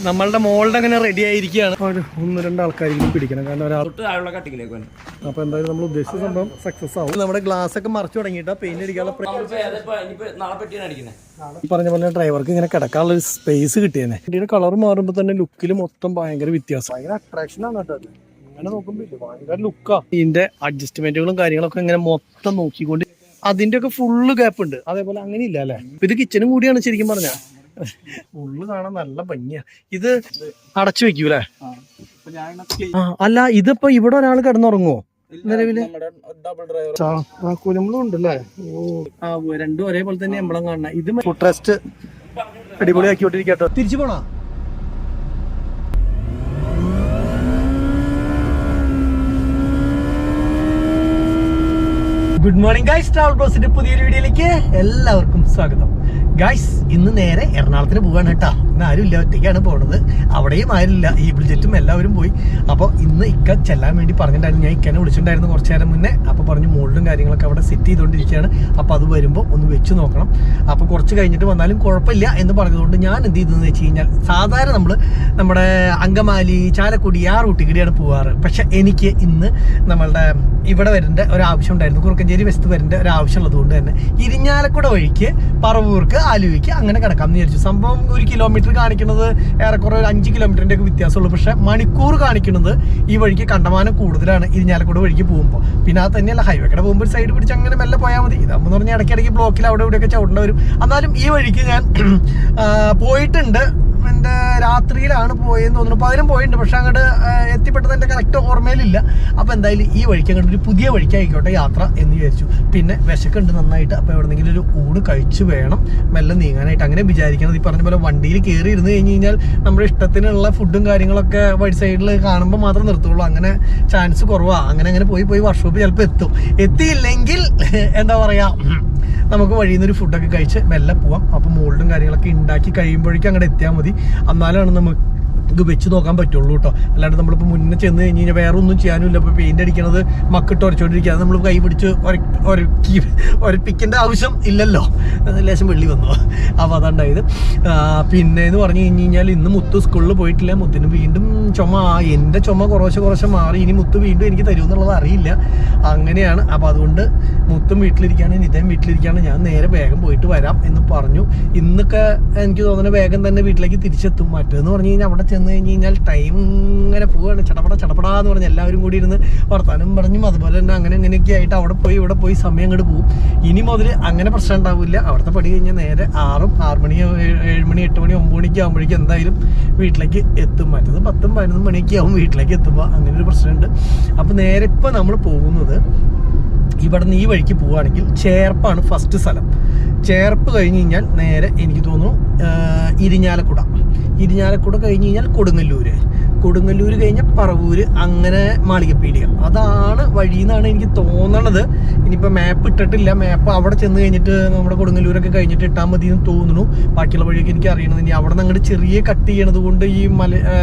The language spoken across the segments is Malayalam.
നമ്മളുടെ മോളുടെ അങ്ങനെ റെഡി ആയിരിക്കുകയാണ്. ഒരു 1-2 ആൾക്കാരെങ്കിലും പിടിക്കണം, കാരണം ഒരാൾ. അപ്പോൾ എന്തായാലും നമ്മൾ ഉദ്ദേശിച്ച സംഭവം സക്സസ് ആവും. നമ്മുടെ ഗ്ലാസ് ഒക്കെ മറിച്ച് തുടങ്ങിയിട്ടാ പെയിന്റ് അടിക്കാനുള്ള പറഞ്ഞ പോലെ ഡ്രൈവർക്ക് ഇങ്ങനെ കിടക്കാനുള്ള ഒരു സ്പേസ് കിട്ടിയെന്നെ. വണ്ടിയുടെ കളർ മാറുമ്പോൾ തന്നെ ലുക്കിൽ മൊത്തം ഭയങ്കര വ്യത്യാസം, ഭയങ്കര അട്രാക്ഷൻ ആണ് കേട്ടോ. അങ്ങനെ നോക്കുമ്പോൾ ഭയങ്കര ലുക്കാ. ഇതിന്റെ അഡ്ജസ്റ്റ്മെന്റുകളും കാര്യങ്ങളൊക്കെ ഇങ്ങനെ മൊത്തം നോക്കിക്കൊണ്ട് അതിന്റെ ഒക്കെ ഫുള്ള് ഗ്യാപ്പ് ഉണ്ട്. അതേപോലെ അങ്ങനെ ഇല്ല അല്ലേ. ഇത് കിച്ചനും കൂടിയാണ് ശരിക്കും പറഞ്ഞാൽ. ഫുള്ള് കാണാൻ നല്ല ഭംഗിയാ. ഇത് അടച്ചു വെക്കൂലേ? അല്ല, ഇതിപ്പോ ഇവിടെ ഒരാൾ കിടന്നുറങ്ങുമോ നിലവില്? കുലമ്പളം ഉണ്ടല്ലേ? രണ്ടും ഒരേപോലെ തന്നെ എമ്പളം കാണണം. ഇത് ഫുഡ് റെസ്റ്റ് അടിപൊളിയാക്കിക്കൊണ്ടിരിക്കട്ടോ. തിരിച്ചു പോണോ? ഗുഡ് മോർണിംഗ് ഗൈസ്, ട്രാവൽ ബ്രോസിന്റെ പുതിയൊരു വീഡിയോയിലേക്ക് എല്ലാവർക്കും സ്വാഗതം. ഗൈസ്, ഇന്ന് നേരെ എറണാകുളത്തിന് പോവാണ് കേട്ടോ. ഇന്ന് ആരുമില്ല, ഒറ്റയ്ക്കാണ് പോണത്. അവിടെയും ആരുമില്ല, ഈ ബുൾജെറ്റും എല്ലാവരും പോയി. അപ്പോൾ ഇന്ന് ഇക്ക ചെല്ലാൻ വേണ്ടി പറഞ്ഞിട്ടുണ്ടായിരുന്നു. ഞാൻ ഇക്കനെ വിളിച്ചിട്ടുണ്ടായിരുന്നു കുറച്ചു നേരം മുന്നേ. അപ്പോൾ പറഞ്ഞു മോൾഡും കാര്യങ്ങളൊക്കെ അവിടെ സെറ്റ് ചെയ്തുകൊണ്ടിരിക്കുകയാണ്. അപ്പോൾ അത് വരുമ്പോൾ ഒന്ന് വെച്ച് നോക്കണം. അപ്പോൾ കുറച്ച് കഴിഞ്ഞിട്ട് വന്നാലും കുഴപ്പമില്ല എന്ന് പറഞ്ഞതുകൊണ്ട് ഞാൻ എന്ത് ചെയ്തതെന്ന് വെച്ച് കഴിഞ്ഞാൽ, സാധാരണ നമ്മൾ നമ്മുടെ അങ്കമാലി, ചാലക്കുടി ആ റൂട്ടിൽ കൂടിയാണ് പോവാറ്. പക്ഷെ എനിക്ക് ഇന്ന് നമ്മളുടെ ഇവിടെ വരേണ്ട ഒരാവശ്യം ഉണ്ടായിരുന്നു. കുറുക്കഞ്ചേരി വശത്ത് വരേണ്ട ഒരാവശ്യം ഉള്ളതുകൊണ്ട് തന്നെ ഇരിഞ്ഞാലക്കുട വഴിക്ക് പറവൂർക്ക്, ആലുവയ്ക്ക് അങ്ങനെ കിടക്കാമെന്ന് വിചാരിച്ചു. സംഭവം 1 കിലോമീറ്റർ കാണിക്കുന്നത് ഏറെക്കുറെ ഒരു 5 കിലോമീറ്ററിൻ്റെ ഒക്കെ വ്യത്യാസമുള്ളൂ. പക്ഷേ മണിക്കൂർ കാണിക്കുന്നത് ഈ വഴിക്ക് കണ്ടമാനം കൂടുതലാണ് ഇരിഞ്ഞാലക്കുട വഴിക്ക് പോകുമ്പോൾ. പിന്നെ അത് തന്നെയല്ല, ഹൈവേക്കടെ പോകുമ്പോൾ ഒരു സൈഡ് പിടിച്ച് അങ്ങനെ മെല്ലെ പോയാൽ മതി. ഇതാകുമ്പോൾ പറഞ്ഞാൽ ഇടയ്ക്കിടയ്ക്ക് ബ്ലോക്കിൽ അവിടെ ഇവിടെയൊക്കെ ചവിടേണ്ടി വരും. എന്നാലും ഈ വഴിക്ക് ഞാൻ പോയിട്ടുണ്ട്. എൻ്റെ രാത്രിയിലാണ് പോയെന്ന് തോന്നുന്നു. പലരും പോയിട്ടുണ്ട്, പക്ഷെ അങ്ങോട്ട് എത്തിപ്പെട്ടത് എൻ്റെ കറക്റ്റ് ഓർമ്മയിലില്ല. അപ്പോൾ എന്തായാലും ഈ വഴിക്ക് അങ്ങോട്ട് ഒരു പുതിയ വഴിക്കായിക്കോട്ടെ യാത്ര എന്ന് വിചാരിച്ചു. പിന്നെ വിശക്കുണ്ട് നന്നായിട്ട്. അപ്പോൾ എവിടെന്നെങ്കിലും ഒരു ഊട് കഴിച്ച് വേണം മെല്ലെ നീങ്ങാനായിട്ട്, അങ്ങനെ വിചാരിക്കണം. ഈ പറഞ്ഞ പോലെ വണ്ടിയിൽ കയറി ഇരുന്ന് കഴിഞ്ഞ് കഴിഞ്ഞാൽ നമ്മുടെ ഇഷ്ടത്തിനുള്ള ഫുഡും കാര്യങ്ങളൊക്കെ വഴി സൈഡിൽ കാണുമ്പോൾ മാത്രം നിർത്തുള്ളൂ. അങ്ങനെ ചാൻസ് കുറവാണ്. അങ്ങനെ പോയി വർക്ക്ഷോപ്പ് ചിലപ്പോൾ എത്തിയില്ലെങ്കിൽ എന്താ പറയുക, നമുക്ക് വഴിയിൽ നിന്നൊരു ഫുഡൊക്കെ കഴിച്ച് മെല്ലെ പോവാം. അപ്പോൾ മോൾഡും കാര്യങ്ങളൊക്കെ ഉണ്ടാക്കി കഴിയുമ്പോഴേക്കും അങ്ങോട്ട് എത്തിയാൽ മതി. എന്നാലാണ് നമുക്ക് ഇത് വെച്ച് നോക്കാൻ പറ്റുള്ളൂ കേട്ടോ. അല്ലാണ്ട് നമ്മളിപ്പോൾ മുന്നേ ചെന്ന് കഴിഞ്ഞ് കഴിഞ്ഞാൽ വേറെ ഒന്നും ചെയ്യാനുമില്ല. ഇപ്പോൾ പെയിൻ്റ് അടിക്കണത് മക്കിട്ട് ഉരച്ചുകൊണ്ടിരിക്കുക, നമ്മൾ കൈ പിടിച്ച് ഒരപ്പിക്കേണ്ട ആവശ്യം ഇല്ലല്ലോ. ലേശം വെള്ളി വന്നു. അപ്പോൾ അതുണ്ടായത്. പിന്നെ എന്ന് പറഞ്ഞു കഴിഞ്ഞ് കഴിഞ്ഞാൽ ഇന്ന് മുത്ത് സ്കൂളിൽ പോയിട്ടില്ല. മുത്തിന് വീണ്ടും ചുമ. എൻ്റെ ചുമ കുറച്ച് മാറി. ഇനി മുത്ത് വീണ്ടും എനിക്ക് തരുമെന്നുള്ളത് അറിയില്ല. അങ്ങനെയാണ്. അപ്പോൾ അതുകൊണ്ട് മുത്തും വീട്ടിലിരിക്കുകയാണ്, നിതയും വീട്ടിലിരിക്കുകയാണ്. ഞാൻ നേരെ വേഗം പോയിട്ട് വരാം എന്ന് പറഞ്ഞു. ഇന്നൊക്കെ എനിക്ക് തോന്നുന്നത് വേഗം തന്നെ വീട്ടിലേക്ക് തിരിച്ചെത്തും. മറ്റേന്ന് പറഞ്ഞു കഴിഞ്ഞാൽ അവിടെ ചെന്ന് കഴിഞ്ഞ് കഴിഞ്ഞാൽ ടൈം ഇങ്ങനെ പോവുകയാണ്. ചടപടാന്ന് പറഞ്ഞ് എല്ലാവരും കൂടി ഇരുന്ന് വർത്താനം പറഞ്ഞും അതുപോലെ തന്നെ അങ്ങനെയൊക്കെ ആയിട്ട് അവിടെ പോയി ഇവിടെ പോയി സമയം അങ്ങോട്ട് പോകും. ഇനി മുതൽ അങ്ങനെ പ്രശ്നം ഉണ്ടാവില്ല. അവിടുത്തെ പടി കഴിഞ്ഞാൽ നേരെ 6 മണി 7 മണി 8 മണി 9 മണിക്ക് ആകുമ്പോഴേക്കും എന്തായാലും വീട്ടിലേക്ക് എത്തും. മറ്റത് 10-11 മണിയൊക്കെ ആവും വീട്ടിലേക്ക് എത്തുമ്പോൾ. അങ്ങനെ ഒരു പ്രശ്നമുണ്ട്. അപ്പോൾ നേരെ ഇപ്പോൾ നമ്മൾ പോകുന്നത് ഇവിടെ നിന്ന് ഈ വഴിക്ക് പോവുകയാണെങ്കിൽ ചേർപ്പാണ് ഫസ്റ്റ് സ്ഥലം. ചേർപ്പ് കഴിഞ്ഞ് കഴിഞ്ഞാൽ നേരെ എനിക്ക് തോന്നുന്നു ഇരിഞ്ഞാലക്കുട കഴിഞ്ഞ് കഴിഞ്ഞാൽ കൊടുങ്ങല്ലൂർ കഴിഞ്ഞാൽ പറവൂര്, അങ്ങനെ മാളികപ്പീടിക. അതാണ് വഴി എന്നാണ് എനിക്ക് തോന്നണത്. ഇനിയിപ്പോൾ മാപ്പ് ഇട്ടിട്ടില്ല. മാപ്പ് അവിടെ ചെന്ന് കഴിഞ്ഞിട്ട് നമ്മുടെ കൊടുങ്ങല്ലൂരൊക്കെ കഴിഞ്ഞിട്ട് ഇട്ടാൽ മതി എന്ന് തോന്നുന്നു. ബാക്കിയുള്ള വഴിയൊക്കെ എനിക്ക് അറിയണത്. ഇനി അവിടെ നിന്ന് അങ്ങോട്ട് ചെറിയ കട്ട് ചെയ്യണത് കൊണ്ട് ഈ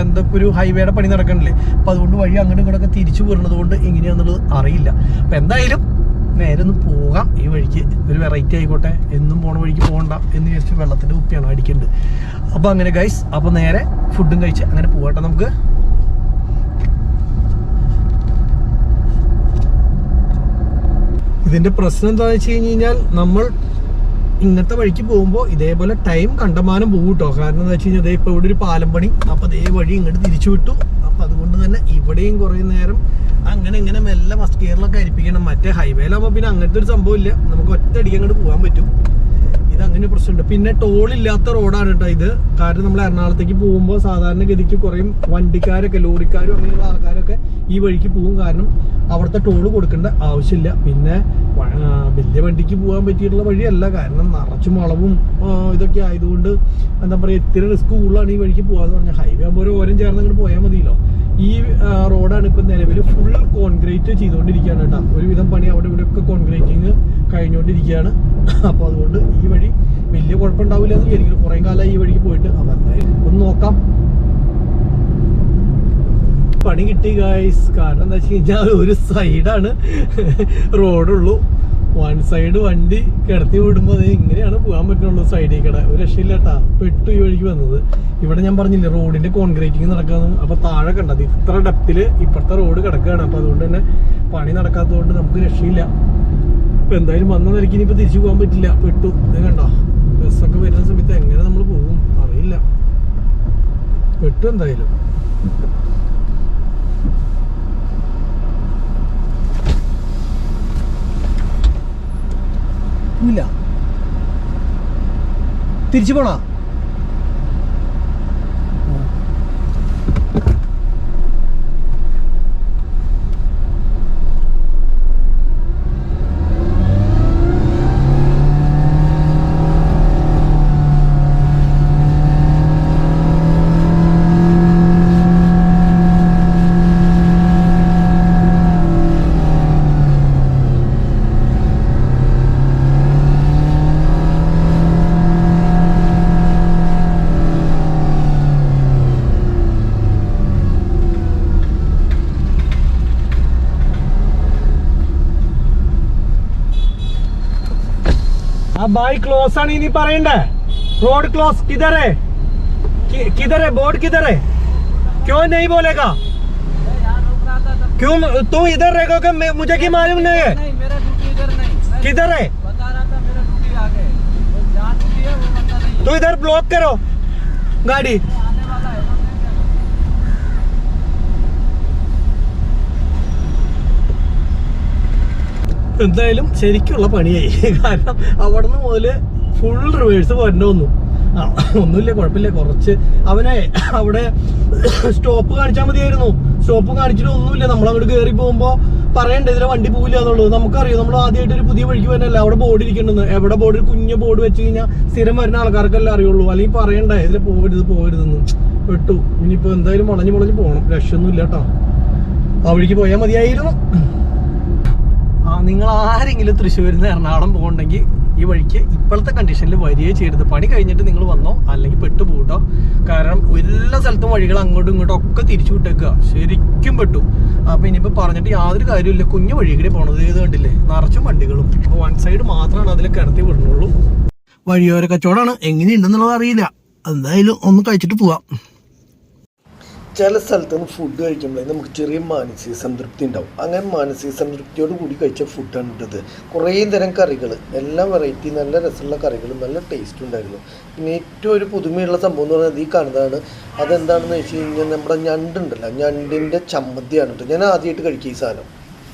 എന്തൊക്കെ ഒരു ഹൈവേയുടെ പണി നടക്കണില്ലേ, അപ്പോൾ അതുകൊണ്ട് വഴി അങ്ങോട്ടും ഇങ്ങോട്ടൊക്കെ തിരിച്ചു പോരുന്നത് കൊണ്ട് എങ്ങനെയാണെന്നുള്ളത് അറിയില്ല. അപ്പം എന്തായാലും നേരെ ഒന്ന് പോകാം. ഈ വഴിക്ക് ഒരു വെറൈറ്റി ആയിക്കോട്ടെ, എന്നും പോണ വഴിക്ക് പോകണ്ട എന്ന് വിചാരിച്ച് വെള്ളത്തിൻ്റെ കുപ്പിയാണ് അടിക്കേണ്ടത്. അപ്പോൾ അങ്ങനെ ഗൈസ്, അപ്പോൾ നേരെ ഫുഡും കഴിച്ച് അങ്ങനെ പോകട്ടെ നമുക്ക്. ഇതിൻ്റെ പ്രശ്നം എന്താണെന്ന് വെച്ച് കഴിഞ്ഞ് കഴിഞ്ഞാൽ, നമ്മൾ ഇങ്ങനത്തെ വഴിക്ക് പോകുമ്പോൾ ഇതേപോലെ ടൈം കണ്ടമാനം പോകും കേട്ടോ. കാരണം എന്താ വെച്ച് കഴിഞ്ഞാൽ അതേ ഇപ്പോൾ ഇവിടെ ഒരു പാലം പണി, അപ്പോൾ അതേ വഴി ഇങ്ങോട്ട് തിരിച്ചു വിട്ടു. അപ്പോൾ അതുകൊണ്ട് തന്നെ ഇവിടെയും കുറേ നേരം അങ്ങനെ മെല്ലെ ഫസ്റ്റ് ഗിയറിലൊക്കെ അരിപ്പിക്കണം. മറ്റേ ഹൈവേയിലാകുമ്പോൾ പിന്നെ അങ്ങനത്തെ ഒരു സംഭവം ഇല്ല, നമുക്ക് ഒറ്റയടിക്ക് അങ്ങോട്ട് പോകാൻ പറ്റും. ഇതങ്ങനെ പ്രശ്നമുണ്ട്. പിന്നെ ടോളില്ലാത്ത റോഡാണ് കേട്ടോ ഇത്. കാരണം നമ്മൾ എറണാകുളത്തേക്ക് പോകുമ്പോൾ സാധാരണഗതിക്ക് കുറേ വണ്ടിക്കാരൊക്കെ, ലോറിക്കാരും അങ്ങനെയുള്ള ആൾക്കാരൊക്കെ ഈ വഴിക്ക് പോകും. കാരണം അവിടുത്തെ ടോള് കൊടുക്കേണ്ട ആവശ്യമില്ല. പിന്നെ വലിയ വണ്ടിക്ക് പോകാൻ പറ്റിയിട്ടുള്ള വഴിയല്ല, കാരണം നിറച്ചും വളവും ഇതൊക്കെ ആയതുകൊണ്ട് എന്താ പറയുക, ഇത്തിരി റിസ്ക് കൂടുതലാണ് ഈ വഴിക്ക് പോകാന്ന് പറഞ്ഞാൽ. ഹൈവേ ആകുമ്പോൾ ഒരു ഓരം ചേർന്ന് അങ്ങോട്ട് പോയാൽ മതിയല്ലോ. ഈ റോഡാണ് ഇപ്പം നിലവിൽ ഫുൾ കോൺക്രീറ്റ് ചെയ്തുകൊണ്ടിരിക്കുകയാണ് കേട്ടോ. ഒരുവിധം പണി അവിടെ ഇവിടെയൊക്കെ കോൺക്രീറ്റിങ് കഴിഞ്ഞുകൊണ്ടിരിക്കുകയാണ്. അപ്പോൾ അതുകൊണ്ട് ഈ വഴി വലിയ കുഴപ്പമുണ്ടാവില്ല എന്ന് വിചാരിക്കുന്നു. കുറേ കാലമായി ഈ വഴിക്ക് പോയിട്ട്. അപ്പോൾ എന്തായാലും ഒന്ന് നോക്കാം. പണി കിട്ടി ഗൈസ്. കാരണം എന്താ വെച്ച് കഴിഞ്ഞാൽ ഒരു സൈഡാണ് റോഡുള്ളൂ. വൺ സൈഡ് വണ്ടി കിടത്തി വിടുമ്പോൾ അത് ഇങ്ങനെയാണ് പോകാൻ പറ്റുള്ളൂ. സൈഡിൽ കൂടെ ഒരു രക്ഷയില്ലാട്ടാ. പെട്ടു ഈ വഴിക്ക് വന്നത്. ഇവിടെ ഞാൻ പറഞ്ഞില്ലേ റോഡിന്റെ കോൺക്രീറ്റിങ് നടക്കാന്ന്. അപ്പൊ താഴെ കണ്ടത് ഇത്ര ഡെപ്തില് ഇപ്പുറത്തെ റോഡ് കിടക്കുകയാണ്. അപ്പൊ അതുകൊണ്ട് തന്നെ പണി നടക്കാത്തതുകൊണ്ട് നമുക്ക് രക്ഷയില്ല. ഇപ്പൊ എന്തായാലും വന്ന നിലയ്ക്ക് ഇനിയിപ്പോ തിരിച്ചു പോകാൻ പറ്റില്ല. പെട്ടു. ഇത് കണ്ടോ ബസ്സൊക്കെ വരുന്ന സമയത്ത് എങ്ങനെ നമ്മൾ പോകും അറിയില്ല. പെട്ടു എന്തായാലും. ഇല്ല തിരിച്ചു പോണോ? भाई क्लोज आनी नहीं പറയണ്ടേ? रोड क्लोज किधर है? किधर है बोर्ड किधर है? क्यों नहीं बोलेगा? क्यों तू इधर रहेगा कि मुझे की मालूम नहीं है? नहीं मेरा ड्यूटी इधर नहीं. किधर है? बता रहा था मेरा ड्यूटी आगे. जहां ड्यूटी है वो बंदा नहीं. तो इधर ब्लॉक करो गाड़ी. आने वाला है. എന്തായാലും ശരിക്കുള്ള പണിയായി. കാരണം അവിടെ നിന്ന് മുതല് ഫുൾ റിവേഴ്സ് വരണമെന്നു. ഒന്നുമില്ല കുഴപ്പമില്ല. കുറച്ച് അവനെ അവിടെ സ്റ്റോപ്പ് കാണിച്ചാൽ മതിയായിരുന്നു. സ്റ്റോപ്പ് കാണിച്ചിട്ട് ഒന്നുമില്ല. നമ്മളങ്ങോട്ട് കയറി പോകുമ്പോൾ പറയണ്ടേ ഇതിലെ വണ്ടി പോവില്ല എന്നുള്ളത്. നമുക്കറിയാം നമ്മൾ ആദ്യമായിട്ട് ഒരു പുതിയ വഴിക്ക് വരുന്നല്ല. അവിടെ ബോർഡ് ഇരിക്കണമെന്ന്. എവിടെ ബോർഡ്? കുഞ്ഞ ബോർഡ് വെച്ച് കഴിഞ്ഞാൽ സ്ഥിരം വരുന്ന ആൾക്കാർക്കെല്ലാം അറിയുള്ളൂ. അല്ലെങ്കിൽ പറയണ്ടേ ഇതിൽ പോകരുതെന്ന്. പെട്ടു. ഇനിയിപ്പോൾ എന്തായാലും വളഞ്ഞു പോകണം. രക്ഷയൊന്നുമില്ല കേട്ടോ. ആ വഴിക്ക് പോയാൽ മതിയായിരുന്നു. നിങ്ങൾ ആരെങ്കിലും തൃശ്ശൂരിൽ നിന്ന് എറണാകുളം പോകുന്നുണ്ടെങ്കിൽ ഈ വഴിക്ക് ഇപ്പോഴത്തെ കണ്ടീഷനിൽ വരികയോ ചെയ്യരുത്. പണി കഴിഞ്ഞിട്ട് നിങ്ങൾ വന്നോ അല്ലെങ്കിൽ പെട്ടു പോകട്ടോ. കാരണം എല്ലാ സ്ഥലത്തും വഴികൾ അങ്ങോട്ടും ഇങ്ങോട്ടും ഒക്കെ തിരിച്ചു വിട്ടേക്കുക. ശരിക്കും പെട്ടു. അപ്പൊ ഇനിയിപ്പോൾ പറഞ്ഞിട്ട് യാതൊരു കാര്യമില്ല. കുഞ്ഞു വഴി കൂടി പോണത് ഇത് കണ്ടില്ലേ, നിറച്ചും വണ്ടികളും. അപ്പോൾ വൺ സൈഡ് മാത്രമാണ് അതിൽ കിടത്തി വിടുന്നുള്ളൂ. വഴിയോര കച്ചവടമാണ്. എങ്ങനെയുണ്ടെന്നുള്ളത് അറിയില്ല. എന്തായാലും ഒന്ന് കഴിച്ചിട്ട് പോവാം. ചില സ്ഥലത്ത് നിന്ന് ഫുഡ് കഴിക്കുമ്പോഴേ നമുക്ക് ചെറിയ മാനസിക സംതൃപ്തി ഉണ്ടാവും. അങ്ങനെ മാനസിക സംതൃപ്തിയോട് കൂടി കഴിച്ച ഫുഡാണ് ഇട്ടത്. കുറേ തരം കറികൾ, എല്ലാ വെറൈറ്റി നല്ല രസമുള്ള കറികളും നല്ല ടേസ്റ്റും ഉണ്ടായിരുന്നു. പിന്നെ ഏറ്റവും ഒരു പുതുമയുള്ള സംഭവം എന്ന് പറഞ്ഞാൽ ഈ കാണുന്നതാണ്. അതെന്താണെന്ന് വെച്ച് കഴിഞ്ഞാൽ നമ്മുടെ ഞണ്ടുണ്ടല്ലോ, ഞണ്ടിൻ്റെ ചമ്മന്തിയാണ് കേട്ടോ. ഞാൻ ആദ്യമായിട്ട് കഴിക്കുക ഈ സാധനം.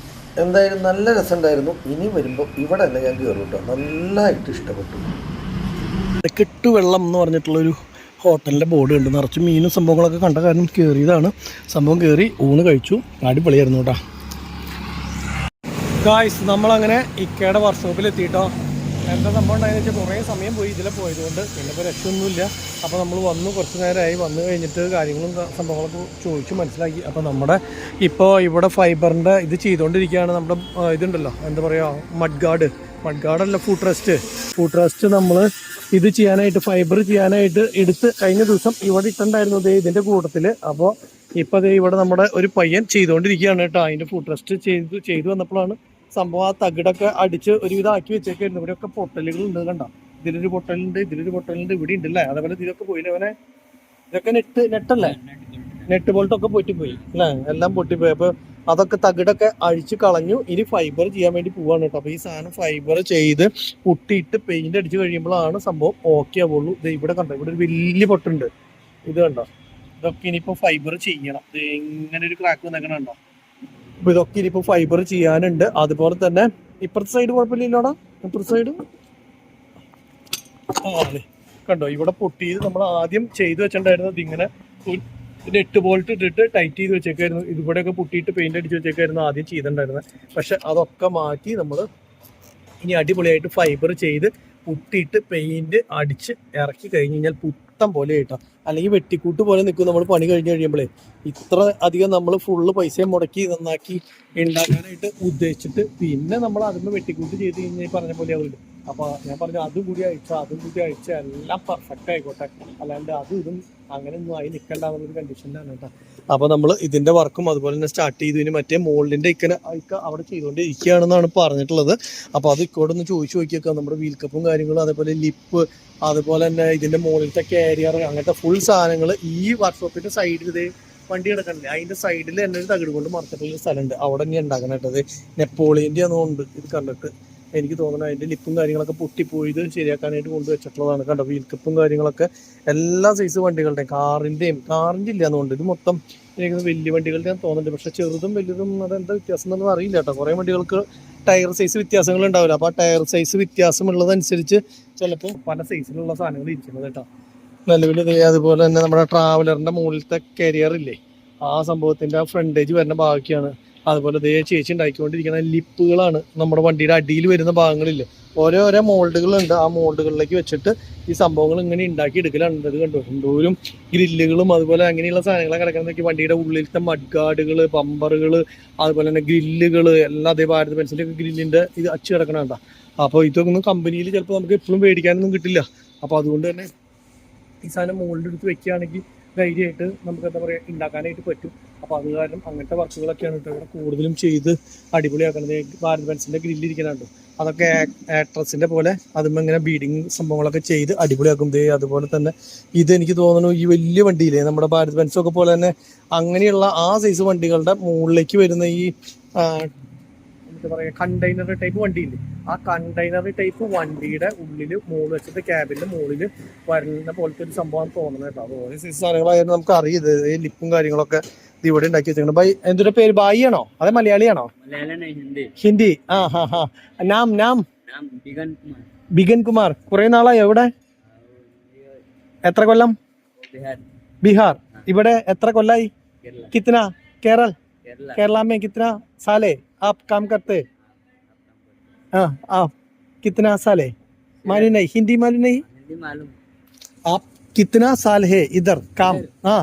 എന്തായാലും നല്ല രസമുണ്ടായിരുന്നു. ഇനി വരുമ്പോൾ ഇവിടെ തന്നെ ഞാൻ കയറും കേട്ടോ. നല്ലതായിട്ട് ഇഷ്ടപ്പെട്ടു. കെട്ടുവെള്ളം എന്ന് പറഞ്ഞിട്ടുള്ളൊരു ഹോട്ടലിൻ്റെ ബോർഡ് ഉണ്ട്. നിറച്ച് മീനും സംഭവങ്ങളൊക്കെ കണ്ട കാരണം കയറിയതാണ്. സംഭവം കയറി ഊണ് കഴിച്ചു. അടിപൊളിയായിരുന്നു കേട്ടോ. ഗായ്സ് നമ്മളങ്ങനെ ഇക്കയുടെ വർക്ക്ഷോപ്പിൽ എത്തിയിട്ടോ. എന്താ സംഭവം ഉണ്ടായെന്ന് വെച്ചാൽ കുറേ സമയം പോയി ഇതിലെ പോയതുകൊണ്ട്. പിന്നെ ഇപ്പോൾ രക്ഷയൊന്നുമില്ല. അപ്പോൾ നമ്മൾ വന്നു, കുറച്ച് നേരമായി. വന്നു കഴിഞ്ഞിട്ട് കാര്യങ്ങളും സംഭവങ്ങളൊക്കെ ചോദിച്ചു മനസ്സിലാക്കി. അപ്പോൾ നമ്മുടെ ഇപ്പോൾ ഇവിടെ ഫൈബറിൻ്റെ ഇത് ചെയ്തുകൊണ്ടിരിക്കുകയാണ്. നമ്മുടെ ഇതുണ്ടല്ലോ, എന്താ പറയുക, മഡ് ഗാർഡല്ല, ഫുഡ് റെസ്റ്റ് നമ്മൾ ഇത് ചെയ്യാനായിട്ട്, ഫൈബർ ചെയ്യാനായിട്ട് എടുത്ത് കഴിഞ്ഞ ദിവസം ഇവിടെ ഇട്ടുണ്ടായിരുന്നു ഇതിൻ്റെ കൂട്ടത്തിൽ. അപ്പോൾ ഇപ്പോൾ അത് ഇവിടെ നമ്മുടെ ഒരു പയ്യൻ ചെയ്തുകൊണ്ടിരിക്കുകയാണ് കേട്ടോ. അതിൻ്റെ ഫുഡ് റെസ്റ്റ് ചെയ്തു വന്നപ്പോഴാണ് സംഭവം ആ തകിടൊക്കെ അടിച്ച് ഒരുവിധം ആക്കി വെച്ചേക്കായിരുന്നു. ഇവിടെയൊക്കെ പൊട്ടലുകളുണ്ട് കണ്ടോ. ഇതിലൊരു പൊട്ടലുണ്ട്, ഇവിടെ ഉണ്ടല്ലേ. അതേപോലെ ഇതിലൊക്കെ പോയില്ലേ അവനെ. ഇതൊക്കെ നെട്ടല്ലേ, നെട്ട് ബോൾട്ടൊക്കെ പൊട്ടിപ്പോയി അല്ലേ, എല്ലാം പൊട്ടിപ്പോയി. അപ്പോൾ അതൊക്കെ തകിടൊക്കെ അഴിച്ച് കളഞ്ഞു. ഇനി ഫൈബർ ചെയ്യാൻ വേണ്ടി പോവാണ് കേട്ടോ. അപ്പോൾ ഈ സാധനം ഫൈബർ ചെയ്ത് പുട്ടിയിട്ട് പെയിന്റ് അടിച്ച് കഴിയുമ്പോഴാണ് സംഭവം ഓക്കെ ആവുള്ളൂ. ഇത് ഇവിടെ കണ്ടോ, ഇവിടെ ഒരു വലിയ പൊട്ടുണ്ട്. ഇത് കണ്ടോ, ഇതൊക്കെ ഇനിയിപ്പോൾ ഫൈബർ ചെയ്യണം. ഇത് ഇങ്ങനെ ഒരു ക്രാക്ക് വന്നേക്കണ കണ്ടോ. അപ്പോൾ ഇതൊക്കെ ഇനിയിപ്പോൾ ഫൈബർ ചെയ്യാനുണ്ട്. അതുപോലെ തന്നെ ഇപ്പുറത്തെ സൈഡ് കുഴപ്പമില്ലല്ലോടാ. ഇപ്പുറത്തെ സൈഡ് കണ്ടോ, ഇവിടെ പൊട്ടിയത് നമ്മൾ ആദ്യം ചെയ്ത് വെച്ചിട്ടുണ്ടായിരുന്നത് ഇങ്ങനെ നെറ്റ് ബോൾട്ട് ഇട്ടിട്ട് ടൈറ്റ് ചെയ്ത് വെച്ചേക്കായിരുന്നു. ഇതുകൂടെയൊക്കെ പൊട്ടിയിട്ട് പെയിന്റ് അടിച്ച് വെച്ചേക്കായിരുന്നു ആദ്യം ചെയ്തിട്ടുണ്ടായിരുന്നത്. പക്ഷെ അതൊക്കെ മാറ്റി നമ്മൾ ഇനി അടിപൊളിയായിട്ട് ഫൈബർ ചെയ്ത് പുട്ടിയിട്ട് പെയിന്റ് അടിച്ച് ഇറക്കി കഴിഞ്ഞ് കഴിഞ്ഞാൽ പുത്തം പോലെ ആയിട്ടാ. അല്ലെങ്കിൽ വെട്ടിക്കൂട്ട് പോലെ നിൽക്കും നമ്മൾ പണി കഴിഞ്ഞ് കഴിയുമ്പോഴേ. ഇത്ര അധികം നമ്മൾ ഫുള്ള് പൈസയും മുടക്കി നന്നാക്കി ഉണ്ടാക്കാനായിട്ട് ഉദ്ദേശിച്ചിട്ട് പിന്നെ നമ്മൾ അതിന് വെട്ടിക്കൂട്ട് ചെയ്ത് കഴിഞ്ഞാൽ പറഞ്ഞ പോലെ ആവില്ല. അപ്പോൾ ഞാൻ പറഞ്ഞു അതും കൂടി അയച്ച എല്ലാം പെർഫെക്റ്റ് ആയിക്കോട്ടെ, അല്ലാണ്ട് അതും ഇതും അങ്ങനെയൊന്നും ആയി നിൽക്കണ്ടെന്നുള്ളൊരു കണ്ടീഷനിലാണ് കേട്ടോ. അപ്പോൾ നമ്മൾ ഇതിൻ്റെ വർക്കും അതുപോലെ തന്നെ സ്റ്റാർട്ട് ചെയ്തു. ഇനി മറ്റേ മോൾഡിൻ്റെ ഇക്ക അവിടെ ചെയ്തുകൊണ്ടിരിക്കുകയാണെന്നാണ് പറഞ്ഞിട്ടുള്ളത്. അപ്പോൾ അത് ഇക്കോടൊന്ന് ചോദിച്ചു നോക്കിയേക്കാം. നമ്മുടെ വീൽ കപ്പും കാര്യങ്ങളും അതേപോലെ ലിപ്പ് അതുപോലെ തന്നെ ഇതിൻ്റെ മുകളിലത്തെ കാരിയർ അങ്ങനത്തെ ഫുൾ സാധനങ്ങൾ ഈ വർക്ക്ഷോപ്പിൻ്റെ സൈഡിൽ ഇതേ വണ്ടി കിടക്കണില്ലേ അതിൻ്റെ സൈഡിൽ തന്നെ ഒരു തകിട് കൊണ്ട് മറച്ചിട്ടുള്ള സ്ഥലമുണ്ട്. അവിടെ തന്നെ ഉണ്ടാക്കണം കേട്ടത്. നെപ്പോളിയൻ്റെ ആണെന്നുണ്ട് ഇത് കണ്ടിട്ട് എനിക്ക് തോന്നുന്നത്. അതിൻ്റെ ലിപ്പും കാര്യങ്ങളൊക്കെ പൊട്ടിപ്പോയത് ശരിയാക്കാനായിട്ട് കൊണ്ടുവച്ചിട്ടുള്ളതാണ്. കണ്ടോ വീൽ കപ്പും കാര്യങ്ങളൊക്കെ എല്ലാ സൈസ് വണ്ടികളുടെയും കാറിൻ്റെ ഇല്ല എന്നുകൊണ്ട് ഇത് മൊത്തം എനിക്ക് വലിയ വണ്ടികളുടെ ഞാൻ തോന്നുന്നുണ്ട്. പക്ഷെ ചെറുതും വലുതും അതെന്താ വ്യത്യാസം എന്നൊന്നും അറിയില്ല കേട്ടോ. കുറേ വണ്ടികൾക്ക് ടയർ സൈസ് വ്യത്യാസങ്ങൾ ഉണ്ടാവില്ല. അപ്പോൾ ആ ടയർ സൈസ് വ്യത്യാസമുള്ളതനുസരിച്ച് ചിലപ്പോൾ പല സൈസിലുള്ള സാധനങ്ങൾ ഇരിക്കുന്നത് കേട്ടോ. നിലവിൽ അതുപോലെ തന്നെ നമ്മുടെ ട്രാവലറിൻ്റെ മുകളിലത്തെ കരിയർ ഇല്ലേ ആ സംഭവത്തിൻ്റെ ആ ഫ്രണ്ടേജ് വരുന്ന ഭാഗമാണ്. അതുപോലെ ചേച്ചി ഉണ്ടാക്കിക്കൊണ്ടിരിക്കുന്ന ലിപ്പുകളാണ് നമ്മുടെ വണ്ടിയുടെ അടിയിൽ വരുന്ന ഭാഗങ്ങളില്ലേ. ഓരോ മോൾഡുകളുണ്ട്. ആ മോൾഡുകളിലേക്ക് വെച്ചിട്ട് ഈ സംഭവങ്ങൾ ഇങ്ങനെ ഉണ്ടാക്കി എടുക്കലാണ്. അത് കണ്ടു എന്തോരും ഗ്രില്ലുകളും അതുപോലെ അങ്ങനെയുള്ള സാധനങ്ങളൊക്കെ കിടക്കുന്നതൊക്കെ വണ്ടിയുടെ ഉള്ളിലത്തെ മഡ് ഗാർഡുകൾ, ബമ്പറുകൾ, അതുപോലെ തന്നെ ഗ്രില്ലുകൾ എല്ലാം അതേ ഭാരത് ബെൻസിൻ്റെ ഗ്രില്ലിൻ്റെ ഇത് അച്ച് കിടക്കണുണ്ടോ. അപ്പോൾ ഇതൊന്നും കമ്പനിയിൽ ചിലപ്പോൾ നമുക്ക് എപ്പോഴും മേടിക്കാനൊന്നും കിട്ടില്ല. അപ്പോൾ അതുകൊണ്ട് തന്നെ ഈ സാധനം മോൾഡ് എടുത്ത് വെക്കുകയാണെങ്കിൽ ധൈര്യമായിട്ട് നമുക്ക് എന്താ പറയുക ഉണ്ടാക്കാനായിട്ട് പറ്റും. അപ്പോൾ അത് കാരണം അങ്ങനത്തെ വർക്കുകളൊക്കെയാണ് കേട്ടോ ഇവിടെ കൂടുതലും ചെയ്ത് അടിപൊളിയാക്കുന്നത്. ഭാരത് ബെൻസിൻ്റെ ഗ്രില്ലിരിക്കുന്നുണ്ട് അതൊക്കെ ആക്ട്രസിൻ്റെ പോലെ അതുമ്പോൾ ഇങ്ങനെ ബീഡിങ് സംഭവങ്ങളൊക്കെ ചെയ്ത് അടിപൊളിയാക്കും. അതുപോലെ തന്നെ ഇതെനിക്ക് തോന്നുന്നു ഈ വലിയ വണ്ടിയില്ലേ നമ്മുടെ ഭാരത് ബെൻസൊക്കെ പോലെ തന്നെ അങ്ങനെയുള്ള ആ സൈസ് വണ്ടികളുടെ മുകളിലേക്ക് വരുന്ന ഈ എന്താ പറയുക കണ്ടെയ്നർ ടൈപ്പ് വണ്ടിയില്ലേ ആ കണ്ടെയ്നർ ടൈപ്പ് വണ്ടിയുടെ ഉള്ളിൽ മുകളിൽ വെച്ചിട്ട് ക്യാബിൻ്റെ മുകളിൽ വരുന്ന പോലത്തെ ഒരു സംഭവം തോന്നുന്നത് കേട്ടോ. അപ്പോൾ ഓരോ സൈസ് സാധനങ്ങളായിരുന്നു നമുക്ക് അറിയത്. ഈ ലിപ്പും കാര്യങ്ങളൊക്കെ ഇവിടെ ഉണ്ടാക്കി വെച്ചിട്ടുണ്ട്. ബൈ എന്തൊരു പേര് ബായി ആണോ അതെ മലയാളിയാണോ? ഹിന്ദി. നാം ബിഗൻ കുമാർ. കുറെ നാളായോ ഇവിടെ? എത്ര കൊല്ലം? ബീഹാർ. ഇവിടെ എത്ര കൊല്ലായി? കിतना? केरला में कितना साल है आप काम करते? हाँ आप कितना साल है? मालूम नहीं, हिंदी मालूम नहीं? आप कितना साल है इधर काम? हाँ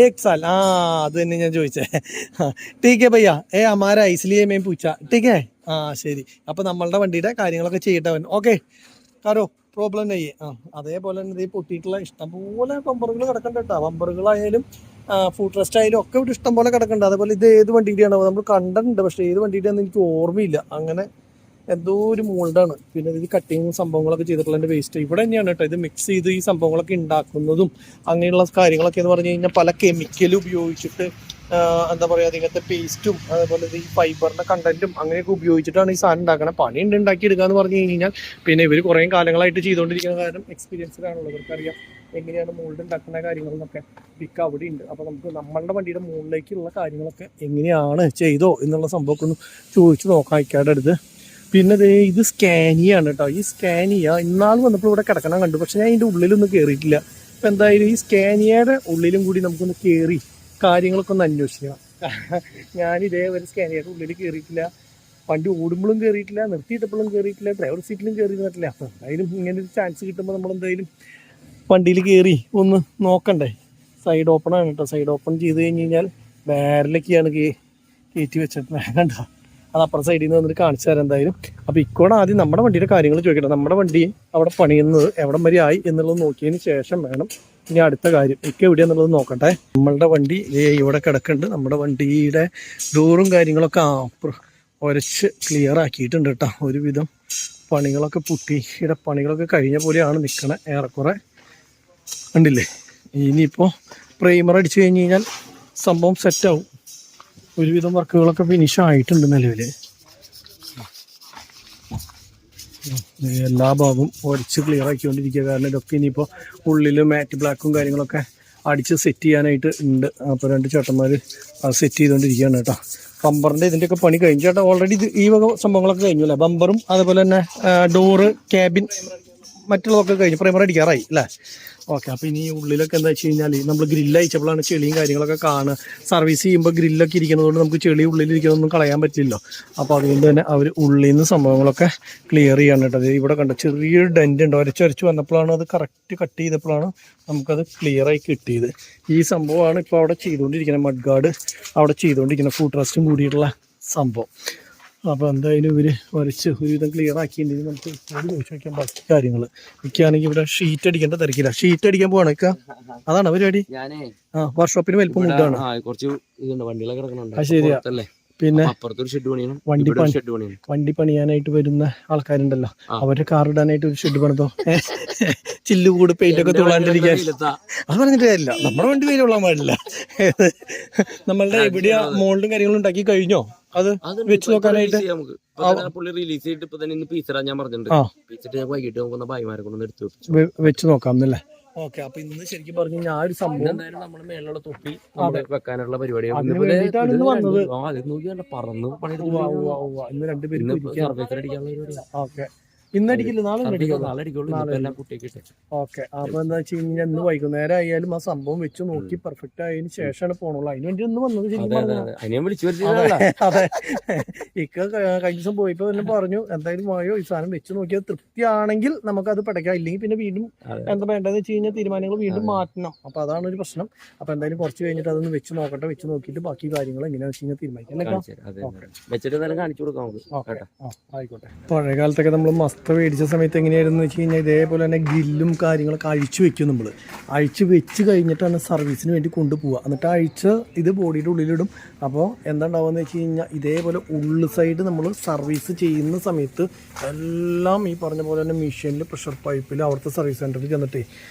एक साल. हाँ അത് തന്നെ ഞാൻ ചോദിച്ചേ. ठीक है भैया ए हमारा इसलिए मैं पूछा. ठीक है हाँ ശരി. അപ്പോൾ നമ്മളുടെ വണ്ടിയുടെ കാര്യങ്ങളൊക്കെ ചെയ്യട്ടെ അവൻ. ഓക്കെ കാരോ പ്രോബ്ലം നെയ്യ്. അതേപോലെ തന്നെ ഇത് പൊട്ടിയിട്ടുള്ള ഇഷ്ടംപോലെ ബമ്പറുകൾ കിടക്കണ്ട കേട്ടോ. ബമ്പറുകളായാലും ഫുഡ് റെസ്റ്റ് ആയാലും ഒക്കെ ഇവിടെ ഇഷ്ടം പോലെ കിടക്കുന്നുണ്ട്. അതേപോലെ ഇത് ഏത് വണ്ടിയുടെയാണോ നമ്മൾ കണ്ടിട്ടുണ്ട്, പക്ഷേ ഏത് വണ്ടിയുടെയാണെന്ന് എനിക്ക് ഓർമ്മയില്ല. അങ്ങനെ എന്തോ ഒരു മോൾഡാണ്. പിന്നെ ഇത് കട്ടിങ് സംഭവങ്ങളൊക്കെ ചെയ്തിട്ടുള്ളതിൻ്റെ വേസ്റ്റ് ഇവിടെ തന്നെയാണ് കേട്ടോ. ഇത് മിക്സ് ചെയ്ത് ഈ സംഭവങ്ങളൊക്കെ ഉണ്ടാക്കുന്നതും അങ്ങനെയുള്ള കാര്യങ്ങളൊക്കെ എന്ന് പറഞ്ഞു കഴിഞ്ഞാൽ പല കെമിക്കലും ഉപയോഗിച്ചിട്ട് എന്താ പറയുക അതിനകത്തെ പേസ്റ്റും അതേപോലെ ഈ ഫൈബറിൻ്റെ കണ്ടന്റും അങ്ങനെയൊക്കെ ഉപയോഗിച്ചിട്ടാണ് ഈ സാധനം ഉണ്ടാക്കുന്നത്. പണിയുണ്ട് ഉണ്ടാക്കിയെടുക്കുക എന്ന് പറഞ്ഞു കഴിഞ്ഞാൽ. പിന്നെ ഇവർ കുറേ കാലങ്ങളായിട്ട് ചെയ്തുകൊണ്ടിരിക്കുന്ന കാരണം എക്സ്പീരിയൻസ്ഡാണുള്ളത്. ഇവർക്കറിയാം എങ്ങനെയാണ് മോൾഡ് ഉണ്ടാക്കുന്ന കാര്യങ്ങളെന്നൊക്കെ. പിക്ക് അവിടെ ഉണ്ട്. അപ്പോൾ നമുക്ക് നമ്മളുടെ വണ്ടിയുടെ മുകളിലേക്കുള്ള കാര്യങ്ങളൊക്കെ എങ്ങനെയാണ് ചെയ്തോ എന്നുള്ള സംഭവമൊക്കെ ഒന്ന് ചോദിച്ചു നോക്കാം ഇക്കാരുടെ അടുത്ത്. പിന്നെ ഇത് സ്കാനിയാണ് കേട്ടോ. ഈ സ്കാനിയ ഇന്നാൾ വന്നപ്പോൾ ഇവിടെ കിടക്കണം കണ്ടു, പക്ഷെ ഞാൻ ഇതിൻ്റെ ഉള്ളിലൊന്നും കയറിയിട്ടില്ല. അപ്പോൾ എന്തായാലും ഈ സ്കാനിയയുടെ ഉള്ളിലും കൂടി നമുക്കൊന്ന് കയറി കാര്യങ്ങളൊക്കെ ഒന്ന് അന്വേഷിക്കണം. ഞാൻ ഇതേവരെ സ്കാനിയയുടെ ഉള്ളിൽ കയറിയിട്ടില്ല. വണ്ടി ഓടുമ്പോഴും കയറിയിട്ടില്ല, നിർത്തിയിട്ടപ്പോഴും കയറിയിട്ടില്ല, ഡ്രൈവർ സീറ്റിലും കയറിയിരുന്നിട്ടില്ല. അപ്പോൾ എന്തായാലും ഇങ്ങനെ ഒരു ചാൻസ് കിട്ടുമ്പോൾ നമ്മളെന്തായാലും വണ്ടിയിൽ കയറി ഒന്ന് നോക്കണ്ടേ. സൈഡ് ഓപ്പൺ ആണ് കേട്ടോ. സൈഡ് ഓപ്പൺ ചെയ്ത് കഴിഞ്ഞ് കഴിഞ്ഞാൽ ബാരലൊക്കെയാണ് കയറ്റി വെച്ചിട്ട് കണ്ടോ. അത് അപ്പുറം സൈഡിൽ നിന്ന് വന്നിട്ട് കാണിച്ചു തരാം എന്തായാലും. അപ്പോൾ ഇക്കോടെ ആദ്യം നമ്മുടെ വണ്ടിയുടെ കാര്യങ്ങൾ ചോദിക്കട്ടെ. നമ്മുടെ വണ്ടി അവിടെ പണിയുന്നത് എവിടം വരെ ആയി എന്നുള്ളത് നോക്കിയതിന് ശേഷം വേണം ഇനി അടുത്ത കാര്യം. ഇക്ക എവിടെയാന്നുള്ളത് നോക്കട്ടെ. നമ്മളുടെ വണ്ടി ഇവിടെ കിടക്കുന്നുണ്ട്. നമ്മുടെ വണ്ടിയുടെ ഡോറും കാര്യങ്ങളൊക്കെ ഉരച്ച് ക്ലിയർ ആക്കിയിട്ടുണ്ട് കേട്ടോ. ഒരുവിധം പണികളൊക്കെ പുട്ടിയുടെ പണികളൊക്കെ കഴിഞ്ഞ പോലെയാണ് നിൽക്കണേ ഏറെക്കുറെ. കണ്ടില്ലേ? ഇനിയിപ്പോൾ പ്രൈമർ അടിച്ചു കഴിഞ്ഞ് കഴിഞ്ഞാൽ സംഭവം സെറ്റാവും. ഒരുവിധം വർക്കുകളൊക്കെ ഫിനിഷ് ആയിട്ടുണ്ട് നിലവിൽ. എല്ലാ ഭാഗവും ഉരച്ച് ക്ലിയർ ആക്കിക്കൊണ്ടിരിക്കുക. കാരണം ഇതൊക്കെ ഇനിയിപ്പോൾ ഉള്ളിൽ മാറ്റ് ബ്ലാക്കും കാര്യങ്ങളൊക്കെ അടിച്ച് സെറ്റ് ചെയ്യാനായിട്ട് ഉണ്ട്. അപ്പോൾ രണ്ട് ചേട്ടന്മാർ അത് സെറ്റ് ചെയ്തുകൊണ്ടിരിക്കുകയാണ് കേട്ടോ. ബമ്പറിൻ്റെ ഇതിൻ്റെയൊക്കെ പണി കഴിഞ്ഞു ചേട്ടാ. ഓൾറെഡി ഇത് ഈ വക സംഭവങ്ങളൊക്കെ കഴിഞ്ഞു അല്ലേ? ബമ്പറും അതുപോലെ തന്നെ ഡോറ്, ക്യാബിൻ മറ്റുള്ളതൊക്കെ കഴിഞ്ഞു. പ്രൈമർ അടിക്കാറായി അല്ലേ? ഓക്കെ. അപ്പോൾ ഇനി ഉള്ളിലൊക്കെ എന്താ വെച്ച് കഴിഞ്ഞാൽ നമ്മൾ ഗ്രില്ല് അയച്ചപ്പോഴാണ് ചെളിയും കാര്യങ്ങളൊക്കെ കാണുക. സർവീസ് ചെയ്യുമ്പോൾ ഗ്രില്ലൊക്കെ ഇരിക്കുന്നതുകൊണ്ട് നമുക്ക് ചെളി ഉള്ളിലിരിക്കുന്നതൊന്നും കളയാൻ പറ്റില്ലല്ലോ. അപ്പോൾ അതുകൊണ്ട് തന്നെ അവർ ഉള്ളിൽ നിന്ന് സംഭവങ്ങളൊക്കെ ക്ലിയർ ചെയ്യാൻ കേട്ടത്. ഇവിടെ കണ്ട ചെറിയൊരു ഡെൻ്റ് ഉണ്ട്. ഒരച്ചൊരച്ച് വന്നപ്പോഴാണ് അത് കറക്റ്റ് കട്ട് ചെയ്തപ്പോഴാണ് നമുക്കത് ക്ലിയറായി കിട്ടിയത്. ഈ സംഭവമാണ് ഇപ്പോൾ അവിടെ ചെയ്തുകൊണ്ടിരിക്കുന്നത്. മഡ് ഗാർഡ് അവിടെ ചെയ്തുകൊണ്ടിരിക്കുന്ന ഫുഡ് റെസ്റ്റും കൂടിയിട്ടുള്ള സംഭവം. അപ്പോൾ എന്തായാലും ഇവർ വരച്ച് ഒരുവിധം ക്ലിയർ ആക്കിയിട്ടുണ്ടെങ്കിൽ നമുക്ക് അത് ചോദിച്ചു നോക്കാൻ ബാക്കി കാര്യങ്ങൾ. എനിക്കാണെങ്കിൽ ഇവിടെ ഷീറ്റ് അടിക്കേണ്ട തിരക്കില്ല. ഷീറ്റ് അടിക്കാൻ പോവാണ് ഇക്ക, അതാണ് പരിപാടി. വർക്ക്ഷോപ്പിന് വലിപ്പം കൂട്ടാണ്. ശരിയാ. പിന്നെ വണ്ടി പണിയാനായിട്ട് വരുന്ന ആൾക്കാരുണ്ടല്ലോ, അവരുടെ കാർ ഇടാനായിട്ട് ഒരു ഷെഡ് പണിതോ, ചില്ലുകൂട് പെയിന്റ് ഒക്കെ തുള്ളാണ്ടിരിക്കാൻ. അത് പറഞ്ഞിട്ട് കാര്യമില്ല, നമ്മുടെ വണ്ടി പേര് കൊള്ളാൻ പാടില്ല. നമ്മളുടെ എവിടെയാ മോൾഡും കാര്യങ്ങളും ഉണ്ടാക്കി കഴിഞ്ഞോ അത് വെച്ച് നോക്കാനായിട്ട് വെച്ച് നോക്കാം എന്നല്ലേ. ഓക്കെ, അപ്പൊ ഇന്ന് ശരിക്കും പറഞ്ഞു ഞാൻ ഒരു സംഭവം മേലുള്ള തൊപ്പി വെക്കാനുള്ള പരിപാടി ഓക്കെ ഇന്നടിക്കില്ല, നാളെ ഓക്കെ. അപ്പൊ എന്താ വെച്ച് കഴിഞ്ഞാൽ ഇന്ന് വൈകുന്നേരം ആയാലും ആ സംഭവം വെച്ച് നോക്കി പെർഫെക്റ്റ് ആയതിനു ശേഷമാണ് പോണുള്ളൂ. അതിന് വേണ്ടി ഒന്ന് വന്നത് ശരിക്കും. അതെ, ഇക്ക കഴിഞ്ഞ ദിവസം പോയപ്പോ തന്നെ പറഞ്ഞു എന്തായാലും വായോ ഈ സാധനം വെച്ച് നോക്കിയത് തൃപ്തിയാണെങ്കിൽ നമുക്കത് പടയ്ക്കാം, ഇല്ലെങ്കിൽ പിന്നെ വീണ്ടും എന്താ വേണ്ടതെന്ന് വെച്ച് കഴിഞ്ഞാൽ തീരുമാനങ്ങൾ വീണ്ടും മാറ്റണം. അപ്പൊ അതാണ് ഒരു പ്രശ്നം. അപ്പൊ എന്തായാലും കുറച്ച് കഴിഞ്ഞിട്ട് അതൊന്ന് വെച്ച് നോക്കട്ടെ, വെച്ച് നോക്കിയിട്ട് ബാക്കി കാര്യങ്ങൾ എങ്ങനെയാണെന്ന് വെച്ച് കഴിഞ്ഞാൽ തീരുമാനിക്കാം. ആയിക്കോട്ടെ. പഴയ കാലത്തൊക്കെ നമ്മൾ മസ്ത മേടിച്ച സമയത്ത് എങ്ങനെയായിരുന്നു വെച്ച് കഴിഞ്ഞാൽ ഇതേപോലെ തന്നെ ഗ്രില്ലും കാര്യങ്ങളൊക്കെ അഴിച്ചു വെക്കും. നമ്മൾ അഴിച്ച് വെച്ച് കഴിഞ്ഞിട്ടാണ് സർവീസിന് വേണ്ടി കൊണ്ടുപോവുക. എന്നിട്ട് അഴിച്ച് ഇത് ബോഡിയുടെ ഉള്ളിലിടും. അപ്പോൾ എന്താ ഉണ്ടാവുകയെന്ന് വെച്ച് കഴിഞ്ഞാൽ ഇതേപോലെ ഉള്ളു സൈഡ് നമ്മൾ സർവീസ് ചെയ്യുന്ന സമയത്ത് എല്ലാം ഈ പറഞ്ഞ പോലെ തന്നെ മെഷീനിൽ പ്രഷർ പൈപ്പിൽ അവിടുത്തെ സർവീസ് സെൻറ്ററിൽ ചെന്നിട്ട്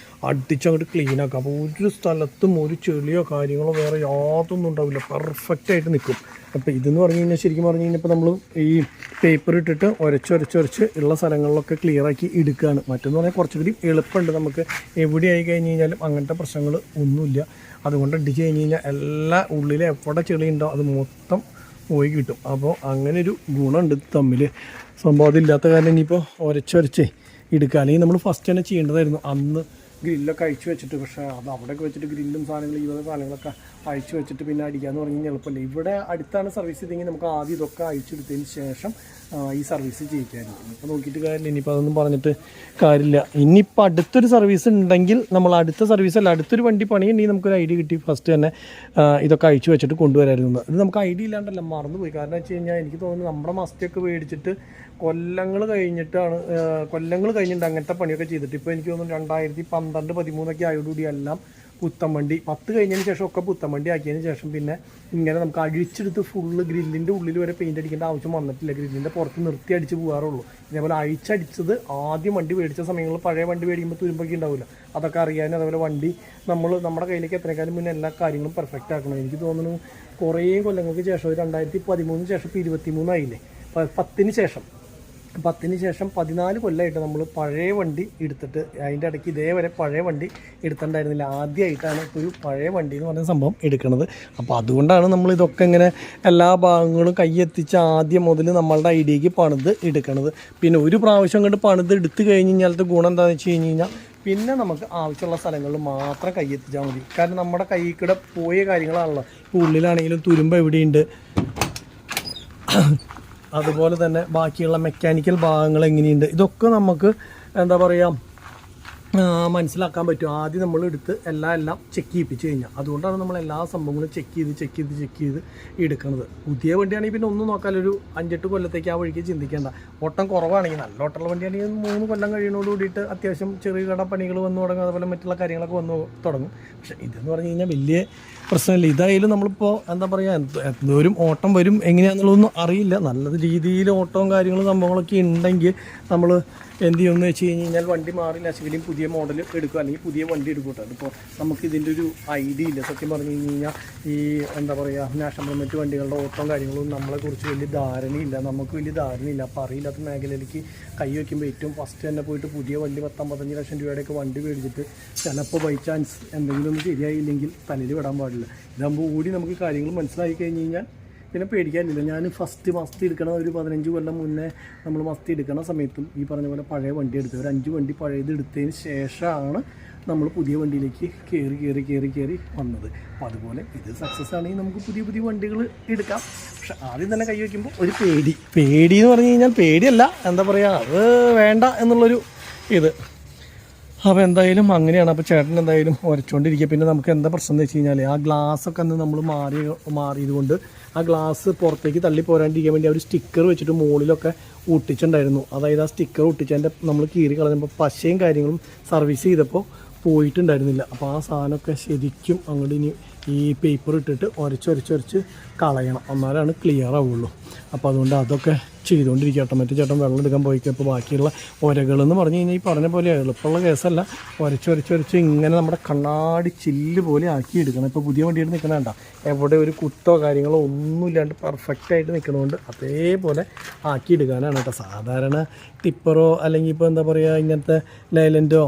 അടിച്ചങ്ങോട്ട് ക്ലീൻ ആക്കാം. അപ്പോൾ ഒരു സ്ഥലത്തും ഒരു ചെളിയോ കാര്യങ്ങളോ വേറെ യാതൊന്നും ഉണ്ടാവില്ല, പെർഫെക്റ്റ് ആയിട്ട് നിൽക്കും. അപ്പോൾ ഇതെന്ന് പറഞ്ഞു കഴിഞ്ഞാൽ ശരിക്കും പറഞ്ഞു കഴിഞ്ഞാൽ ഇപ്പോൾ നമ്മൾ ഈ പേപ്പർ ഇട്ടിട്ട് ഉരച്ച് ഉള്ള സ്ഥലങ്ങളിലൊക്കെ ക്ലിയർ ആക്കി എടുക്കുകയാണ്. മറ്റെന്ന് പറഞ്ഞാൽ കുറച്ചുകൂടി എളുപ്പമുണ്ട്. നമുക്ക് എവിടെയായി കഴിഞ്ഞ് കഴിഞ്ഞാലും അങ്ങനത്തെ പ്രശ്നങ്ങൾ ഒന്നുമില്ല. അതുകൊണ്ട് അടിച്ച് കഴിഞ്ഞ് കഴിഞ്ഞാൽ എല്ലാ ഉള്ളിൽ എവിടെ ചെളി ഉണ്ടോ അത് മൊത്തം പോയി കിട്ടും. അപ്പോൾ അങ്ങനെ ഒരു ഗുണമുണ്ട് തമ്മിൽ. സംഭവം അതില്ലാത്ത കാരണം ഇനിയിപ്പോൾ ഉരച്ച് എടുക്കുക. അല്ലെങ്കിൽ നമ്മൾ ഫസ്റ്റ് തന്നെ ചെയ്യേണ്ടതായിരുന്നു അന്ന് ഗ്രില്ലൊക്കെ അഴിച്ചു വെച്ചിട്ട്. പക്ഷേ അത് അവിടെയൊക്കെ വെച്ചിട്ട് ഗ്രില്ലും സാധനങ്ങൾ ഈ സാധനങ്ങളൊക്കെ അഴിച്ചു വെച്ചിട്ട് പിന്നെ അടിക്കാമെന്ന് പറഞ്ഞു കഴിഞ്ഞാൽ എളുപ്പമല്ല. ഇവിടെ അടുത്താണ് സർവീസ് ചെയ്തെങ്കിൽ നമുക്ക് ആദ്യം ഇതൊക്കെ അഴിച്ചെടുത്തതിന് ശേഷം ഈ സർവീസ് ചെയ്യിക്കായിരുന്നു. ഇനിയിപ്പോൾ നോക്കിയിട്ട് കാര്യമില്ല, ഇനിയിപ്പോൾ അതൊന്നും പറഞ്ഞിട്ട് കാര്യമില്ല. ഇനിയിപ്പോൾ അടുത്തൊരു സർവീസ് ഉണ്ടെങ്കിൽ നമ്മൾ അടുത്ത സർവീസല്ല അടുത്തൊരു വണ്ടി പണിയുണ്ടെങ്കിൽ നമുക്കൊരു ഐഡിയ കിട്ടി ഫസ്റ്റ് തന്നെ ഇതൊക്കെ അഴിച്ചു വെച്ചിട്ട് കൊണ്ടുവരായിരുന്നു. ഇത് നമുക്ക് ഐഡിയ ഇല്ലാണ്ടല്ല, മറന്നുപോയി. കാരണം വെച്ച് കഴിഞ്ഞാൽ എനിക്ക് തോന്നുന്നു നമ്മുടെ മസ്റ്റൊക്കെ മേടിച്ചിട്ട് കൊല്ലങ്ങൾ കഴിഞ്ഞിട്ട് അങ്ങനത്തെ പണിയൊക്കെ ചെയ്തിട്ട് ഇപ്പോൾ എനിക്ക് തോന്നുന്നു 2012-13 ആയതോടുകൂടി എല്ലാം പുത്തൻ വണ്ടി 10 കഴിഞ്ഞതിന് ശേഷം ഒക്കെ പുത്തൻ വണ്ടി ആക്കിയതിന് ശേഷം പിന്നെ ഇങ്ങനെ നമുക്ക് അഴിച്ചെടുത്ത് ഫുള്ള് ഗ്രില്ലിൻ്റെ ഉള്ളിൽ വരെ പെയിൻ്റ് അടിക്കേണ്ട ആവശ്യം വന്നിട്ടില്ല. ഗ്രില്ലിൻ്റെ പുറത്ത് നിർത്തി അടിച്ച് പോകാറുള്ളൂ. ഇതേപോലെ അഴിച്ചടിച്ചത് ആദ്യം വണ്ടി മേടിച്ച സമയങ്ങളിൽ പഴയ വണ്ടി മേടിക്കുമ്പോൾ തുരുമ്പൊക്കെ ഉണ്ടാവില്ല, അതൊക്കെ അറിയാനും അതേപോലെ വണ്ടി നമ്മുടെ കയ്യിലേക്ക് എത്രക്കാലം മുന്നേ എല്ലാ കാര്യങ്ങളും പെർഫെക്റ്റ് ആക്കണം. എനിക്ക് തോന്നുന്നു കുറേ കൊല്ലങ്ങൾക്ക് ശേഷം 2013 ശേഷം ഇപ്പോൾ 23 ആയില്ലേ, 10 ശേഷം 14 കൊല്ലമായിട്ട് നമ്മൾ പഴയ വണ്ടി എടുത്തിട്ട് അതിൻ്റെ ഇടയ്ക്ക് ഇതേവരെ പഴയ വണ്ടി എടുത്തിട്ടുണ്ടായിരുന്നില്ല. ആദ്യമായിട്ടാണ് ഇപ്പോൾ ഒരു പഴയ വണ്ടി എന്ന് പറയുന്ന സംഭവം എടുക്കുന്നത്. അപ്പോൾ അതുകൊണ്ടാണ് നമ്മൾ ഇതൊക്കെ ഇങ്ങനെ എല്ലാ ഭാഗങ്ങളും കയ്യെത്തിച്ച് ആദ്യം മുതൽ നമ്മളുടെ ഐഡിയക്ക് പണിത് എടുക്കണത്. പിന്നെ ഒരു പ്രാവശ്യം കൊണ്ട് പണിത് എടുത്തു കഴിഞ്ഞ് കഴിഞ്ഞാലത്തെ ഗുണം എന്താണെന്ന് വെച്ച് കഴിഞ്ഞ് കഴിഞ്ഞാൽ പിന്നെ നമുക്ക് ആവശ്യമുള്ള സ്ഥലങ്ങളിൽ മാത്രം കയ്യെത്തിച്ചാൽ മതി. കാരണം നമ്മുടെ കൈയിൽ കൂടെ പോയ കാര്യങ്ങളാണല്ലോ. ഉള്ളിലാണെങ്കിലും തുരുമ്പ് എവിടെയുണ്ട്, അതുപോലെ തന്നെ ബാക്കിയുള്ള മെക്കാനിക്കൽ ഭാഗങ്ങൾ എങ്ങനെയുണ്ട്, ഇതൊക്കെ നമുക്ക് എന്താ പറയുക മനസ്സിലാക്കാൻ പറ്റും. ആദ്യം നമ്മൾ എടുത്ത് എല്ലാം ചെക്ക് ചെയ്യിപ്പിച്ച് കഴിഞ്ഞാൽ. അതുകൊണ്ടാണ് നമ്മൾ എല്ലാ സംഭവങ്ങളും ചെക്ക് ചെയ്ത് എടുക്കുന്നത്. പുതിയ വണ്ടിയാണെങ്കിൽ പിന്നെ ഒന്നും നോക്കാമല്ലോ, ഒരു 5-8 കൊല്ലത്തേക്ക് ആ വഴിക്ക് ചിന്തിക്കേണ്ട. ഓട്ടം കുറവാണെങ്കിൽ, നല്ല ഓട്ടമുള്ള വണ്ടിയാണെങ്കിൽ 3 കൊല്ലം കഴിയുന്നതോട് കൂടിയിട്ട് അത്യാവശ്യം ചെറുകിട പണികൾ വന്നു തുടങ്ങും, അതുപോലെ മറ്റുള്ള കാര്യങ്ങളൊക്കെ വന്നു തുടങ്ങും. പക്ഷേ ഇതെന്ന് പറഞ്ഞു കഴിഞ്ഞാൽ വലിയ പ്രശ്നമില്ല. ഇതായാലും നമ്മളിപ്പോൾ എന്താ പറയുക എന്തോരം ഓട്ടം വരും എങ്ങനെയാണെന്നുള്ളതൊന്നും അറിയില്ല. നല്ല രീതിയിൽ ഓട്ടവും കാര്യങ്ങളും സംഭവങ്ങളൊക്കെ ഉണ്ടെങ്കിൽ നമ്മൾ എന്ത് ചെയ്യുമെന്ന് വെച്ച് കഴിഞ്ഞ് കഴിഞ്ഞാൽ വണ്ടി മാറില്ല, ശരിക്കും പുതിയ മോഡൽ എടുക്കുക, അല്ലെങ്കിൽ പുതിയ വണ്ടി എടുക്കുക. അതിപ്പോൾ നമുക്കിതിൻ്റെ ഒരു ഐഡിയ ഇല്ല സത്യം പറഞ്ഞു കഴിഞ്ഞ് കഴിഞ്ഞാൽ. ഈ എന്താ പറയുക നാഷണൽ ഗവൺമെൻറ് വണ്ടികളുടെ ഓട്ടവും കാര്യങ്ങളും നമ്മളെക്കുറിച്ച് വലിയ ധാരണയില്ല, നമുക്ക് വലിയ ധാരണയില്ല. അപ്പോൾ അറിയില്ലാത്ത മേഖലയിലേക്ക് കൈ വയ്ക്കുമ്പോൾ ഏറ്റവും ഫസ്റ്റ് തന്നെ പോയിട്ട് പുതിയ വണ്ടി 10-15 ലക്ഷം രൂപയുടെയൊക്കെ വണ്ടി മേടിച്ചിട്ട് ചിലപ്പോൾ ബൈ ചാൻസ് എന്തെങ്കിലും ഒന്നും ശരിയായില്ലെങ്കിൽ തലയിൽ വിടാൻ പാടില്ല. ഇതാകുമ്പോൾ കൂടി നമുക്ക് കാര്യങ്ങൾ മനസ്സിലാക്കി കഴിഞ്ഞ് കഴിഞ്ഞാൽ പിന്നെ പേടിക്കാനില്ല. ഞാൻ ഫസ്റ്റ് മസ്തി എടുക്കണ ഒരു 15 കൊല്ലം മുന്നേ നമ്മൾ മസ്തി എടുക്കണ സമയത്തും ഈ പറഞ്ഞ പോലെ പഴയ വണ്ടി എടുത്തത്, ഒരു 5 വണ്ടി പഴയത് എടുത്തതിന് ശേഷമാണ് നമ്മൾ പുതിയ വണ്ടിയിലേക്ക് കയറി വന്നത്. അപ്പോൾ അതുപോലെ ഇത് സക്സസ് ആണെങ്കിൽ നമുക്ക് പുതിയ വണ്ടികൾ എടുക്കാം. പക്ഷെ ആദ്യം തന്നെ കൈ വയ്ക്കുമ്പോൾ ഒരു പേടി എന്ന് പറഞ്ഞു കഴിഞ്ഞാൽ പേടിയല്ല, എന്താ പറയുക, അത് വേണ്ട എന്നുള്ളൊരു ഇത്. അപ്പോൾ എന്തായാലും അങ്ങനെയാണ്. അപ്പോൾ ചേട്ടൻ എന്തായാലും ഉരച്ചുകൊണ്ടിരിക്കുക. പിന്നെ നമുക്ക് എന്താ പ്രശ്നം എന്ന് വെച്ച് കഴിഞ്ഞാൽ ആ ഗ്ലാസ്സൊക്കെ അന്ന് നമ്മൾ മാറിയത് കൊണ്ട് ആ ഗ്ലാസ് പുറത്തേക്ക് തള്ളി പോരാണ്ടിരിക്കാൻ വേണ്ടി അവർ സ്റ്റിക്കർ വെച്ചിട്ട് മുകളിലൊക്കെ ഒട്ടിച്ചിട്ടുണ്ടായിരുന്നു. അതായത് ആ സ്റ്റിക്കർ ഒട്ടിച്ചതിൻ്റെ നമ്മൾ കീറി കളഞ്ഞപ്പോൾ പശയും കാര്യങ്ങളും സർവീസ് ചെയ്തപ്പോൾ പോയിട്ടുണ്ടായിരുന്നില്ല. അപ്പോൾ ആ സാധനമൊക്കെ ശരിക്കും അങ്ങോട്ട് ഇനി ഈ പേപ്പർ ഇട്ടിട്ട് ഉരച്ച് കളയണം, എന്നാലാണ് ക്ലിയർ ആവുള്ളൂ. അപ്പോൾ അതുകൊണ്ട് അതൊക്കെ ചെയ്തുകൊണ്ടിരിക്കുക. ഓട്ടോമാറ്റിക് ചേട്ടൻ വെള്ളം എടുക്കാൻ പോയിക്കപ്പോൾ ബാക്കിയുള്ള ഒരകളെന്ന് പറഞ്ഞു കഴിഞ്ഞാൽ ഈ പറഞ്ഞ പോലെ എളുപ്പമുള്ള കേസല്ല. ഉരച്ച് ഇങ്ങനെ നമ്മുടെ കണ്ണാടി ചില്ല് പോലെ ആക്കി എടുക്കണം. ഇപ്പോൾ പുതിയ വണ്ടിയായിട്ട് നിൽക്കണ വേണ്ട, എവിടെ ഒരു കുത്തോ കാര്യങ്ങളോ ഒന്നുമില്ലാണ്ട് പെർഫെക്റ്റായിട്ട് നിൽക്കണതുകൊണ്ട് അതേപോലെ ആക്കി എടുക്കാനാണ് കേട്ടോ. സാധാരണ ടിപ്പറോ അല്ലെങ്കിൽ ഇപ്പോൾ എന്താ പറയുക ഇങ്ങനത്തെ ലൈലൻഡോ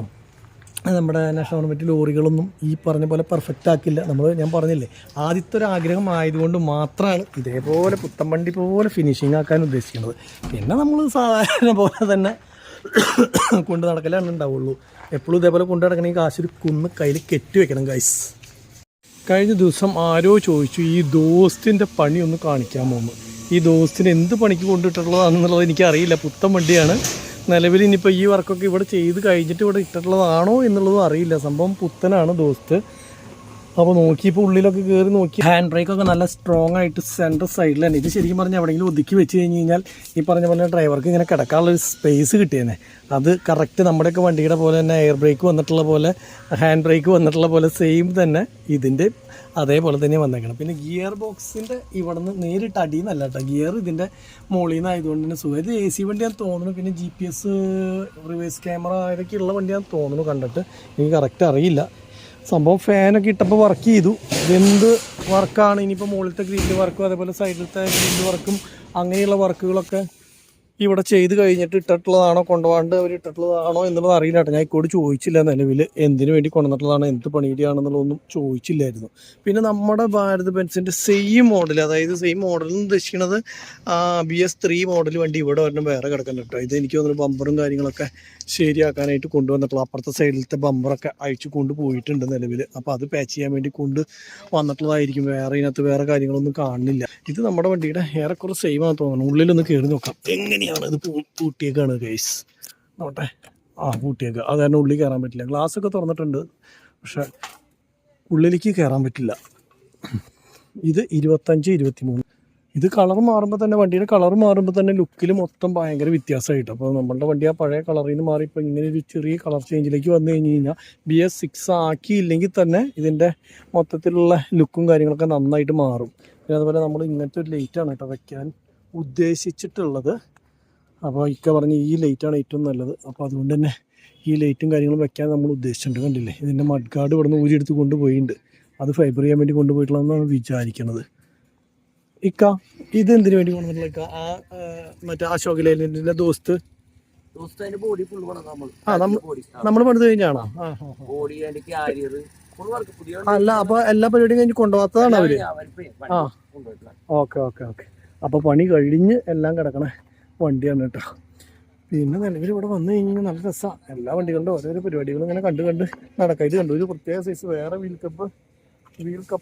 നമ്മുടെ നാഷണൽ മറ്റ് ലോറികളൊന്നും ഈ പറഞ്ഞ പോലെ പെർഫെക്റ്റ് ആക്കില്ല. ഞാൻ പറഞ്ഞില്ലേ, ആദ്യത്തെ ഒരു ആഗ്രഹം ആയതുകൊണ്ട് മാത്രമാണ് ഇതേപോലെ പുത്തൻ വണ്ടി പോലെ ഫിനിഷിങ് ആക്കാൻ ഉദ്ദേശിക്കുന്നത്. പിന്നെ നമ്മൾ സാധാരണ പോലെ തന്നെ കൊണ്ട് നടക്കലാണ് ഉണ്ടാവുള്ളൂ. എപ്പോഴും ഇതേപോലെ കൊണ്ട് നടക്കണമെങ്കിൽ കാശൊരു കുന്ന് കയ്യിൽ കെട്ടി വെക്കണം ഗൈസ്. കഴിഞ്ഞ ദിവസം ആരോ ചോദിച്ചു ഈ ദോസ്തിൻ്റെ പണി ഒന്ന് കാണിക്കാമോന്ന്. ഈ ദോസ്തിന് എന്ത് പണിക്ക് കൊണ്ടിട്ടുള്ളതാണെന്നുള്ളത് എനിക്കറിയില്ല. പുത്തൻ വണ്ടിയാണ്. നിലവിൽ ഇനിയിപ്പോൾ ഈ വർക്കൊക്കെ ഇവിടെ ചെയ്ത് കഴിഞ്ഞിട്ട് ഇവിടെ ഇട്ടിട്ടുള്ളതാണോ എന്നുള്ളതും അറിയില്ല. സംഭവം പുത്തനാണ് ദോസ്ത്. അപ്പോൾ നോക്കിയപ്പോൾ ഉള്ളിലൊക്കെ കയറി നോക്കി ഹാൻഡ് ബ്രേക്കൊക്കെ നല്ല സ്ട്രോങ് ആയിട്ട് സെൻറ്റർ സൈഡിൽ തന്നെ. ഇത് ശരിക്കും പറഞ്ഞാൽ എവിടെയെങ്കിലും ഒതുക്കി വെച്ച് കഴിഞ്ഞ് കഴിഞ്ഞാൽ ഈ പറഞ്ഞ പോലെ ഡ്രൈവർക്ക് ഇങ്ങനെ കിടക്കാനുള്ളൊരു സ്പേസ് കിട്ടിയേനെ. അത് കറക്റ്റ് നമ്മുടെയൊക്കെ വണ്ടിയുടെ പോലെ തന്നെ എയർ ബ്രേക്ക് വന്നിട്ടുള്ള പോലെ ഹാൻഡ് ബ്രേക്ക് വന്നിട്ടുള്ള പോലെ സെയിം തന്നെ ഇതിൻ്റെ അതേപോലെ തന്നെ വന്നേക്കണം. പിന്നെ ഗിയർ ബോക്സിൻ്റെ ഇവിടെ നിന്ന് നേരിട്ട് അടിയെന്നല്ല കേട്ടോ, ഗിയർ ഇതിൻ്റെ മുകളിൽ നിന്നായതുകൊണ്ട് തന്നെ സുഖം. ഇത് AC വണ്ടിയാണെന്ന് തോന്നുന്നു. പിന്നെ GPS റിവേഴ്സ് ക്യാമറ ഇതൊക്കെ ഉള്ള വണ്ടിയാണെന്ന് തോന്നുന്നു കണ്ടിട്ട്, എനിക്ക് കറക്റ്റ് അറിയില്ല. സംഭവം ഫാനൊക്കെ ഇട്ടപ്പോൾ വർക്ക് ചെയ്തു. എന്ത് വർക്കാണ് ഇനിയിപ്പോൾ മുകളിലത്തെ ഗ്രില്ല് വർക്കും അതേപോലെ സൈഡിലത്തെ ഗ്രില്ല് വർക്കും അങ്ങനെയുള്ള വർക്കുകളൊക്കെ ഇവിടെ ചെയ്ത് കഴിഞ്ഞിട്ട് ഇട്ടിട്ടുള്ളതാണോ കൊണ്ടുപോകാണ്ട് അവർ ഇട്ടിട്ടുള്ളതാണോ എന്നുള്ളത് അറിയില്ല കേട്ടോ. ഞാൻ ഇക്കോട് ചോദിച്ചില്ല നിലവിൽ എന്തിനു വേണ്ടി കൊണ്ടുവന്നിട്ടുള്ളതാണ്, എന്ത് പണിയുടെയാണെന്നുള്ളതൊന്നും ചോദിച്ചില്ലായിരുന്നു. പിന്നെ നമ്മുടെ ഭാരത് ബെൻസിൻ്റെ സെയിം മോഡൽ, അതായത് സെയിം മോഡൽ എന്ന് ഉദ്ദേശിക്കുന്നത് BS3 മോഡൽ വണ്ടി ഇവിടെ ഒരെണ്ണം വേറെ കിടക്കുന്നുണ്ട് കേട്ടോ. ഇത് എനിക്ക് തോന്നുന്നു ബമ്പറും കാര്യങ്ങളൊക്കെ ശരിയാക്കാനായിട്ട് കൊണ്ടുവന്നിട്ടുള്ള അപ്പുറത്തെ സൈഡിലത്തെ ബമ്പറൊക്കെ അഴിച്ചു കൊണ്ടുപോയിട്ടുണ്ട് നിലവിൽ. അപ്പോൾ അത് പാച്ച് ചെയ്യാൻ വേണ്ടി കൊണ്ട് വന്നിട്ടുള്ളതായിരിക്കും. ഇതിനകത്ത് വേറെ കാര്യങ്ങളൊന്നും കാണുന്നില്ല. ഇത് നമ്മുടെ വണ്ടിയുടെ ഏറെക്കുറെ സെയിം ആണെന്ന് തോന്നുന്നു. ഉള്ളിലൊന്ന് കയറി നോക്കാം എങ്ങനെയാണ് ഇത് പൂട്ടിയേക്കാണ് ഗൈസ്. നോട്ടെ, പൂട്ടിയേക്കുക. അത് കാരണം ഉള്ളിൽ കയറാൻ പറ്റില്ല. ഗ്ലാസ്സൊക്കെ തുറന്നിട്ടുണ്ട്, പക്ഷെ ഉള്ളിലേക്ക് കയറാൻ പറ്റില്ല. ഇത് 25, 23. ഇത് കളർ മാറുമ്പോൾ തന്നെ വണ്ടിയുടെ കളർ മാറുമ്പോൾ തന്നെ ലുക്കിൽ മൊത്തം ഭയങ്കര വ്യത്യാസമായിട്ട്. അപ്പോൾ നമ്മളുടെ വണ്ടി ആ പഴയ കളറിൽ നിന്ന് മാറി ഇപ്പോൾ ഇങ്ങനെ ഒരു ചെറിയ കളർ ചേഞ്ചിലേക്ക് വന്നു കഴിഞ്ഞ് കഴിഞ്ഞാൽ BS6 ആക്കിയില്ലെങ്കിൽ തന്നെ ഇതിൻ്റെ മൊത്തത്തിലുള്ള ലുക്കും കാര്യങ്ങളൊക്കെ നന്നായിട്ട് മാറും. പിന്നെ അതുപോലെ നമ്മൾ ഇങ്ങനത്തെ ഒരു ലൈറ്റാണ് കേട്ടോ വയ്ക്കാൻ ഉദ്ദേശിച്ചിട്ടുള്ളത്. അപ്പോൾ ഇക്ക പറഞ്ഞ് ഈ ലൈറ്റാണ് ഏറ്റവും നല്ലത്. അപ്പോൾ അതുകൊണ്ട് തന്നെ ഈ ലൈറ്റും കാര്യങ്ങളും വെക്കാൻ നമ്മൾ ഉദ്ദേശിച്ചിട്ടുണ്ട്. കണ്ടില്ലേ, ഇതിൻ്റെ മഡ് ഗാർഡ് ഇവിടെ നിന്ന് ഊരിയെടുത്ത് കൊണ്ടുപോയിട്ടുണ്ട്. അത് ഫൈബർ ചെയ്യാൻ വേണ്ടി കൊണ്ടുപോയിട്ടുള്ളതെന്നാണ് വിചാരിക്കുന്നത്. ഇക്ക ഇത് എന്തിനു വേണ്ടി കൊണ്ടുവന്നിട്ടുള്ള ഇക്ക? മറ്റേ അശോക് ലൈലൻഡിന്റെ ദോസ്ത് നമ്മൾ പണിത് കഴിഞ്ഞാണോ? അല്ല, അപ്പൊ എല്ലാ പരിപാടിയും കഴിഞ്ഞ് കൊണ്ടുപോകാത്തതാണ് അവര്. ഓക്കെ. അപ്പൊ പണി കഴിഞ്ഞ് എല്ലാം കിടക്കണ വണ്ടിയാണ് കേട്ടോ. പിന്നെ നിലവിൽ ഇവിടെ വന്നു കഴിഞ്ഞാൽ നല്ല രസമാണ്. എല്ലാ വണ്ടികളുടെ ഓരോരോ പരിപാടികളും ഇങ്ങനെ കണ്ട് നടക്കാം. ഇത് കണ്ടു, ഒരു പ്രത്യേക സൈസ് വേറെ വീൽ കപ്പ്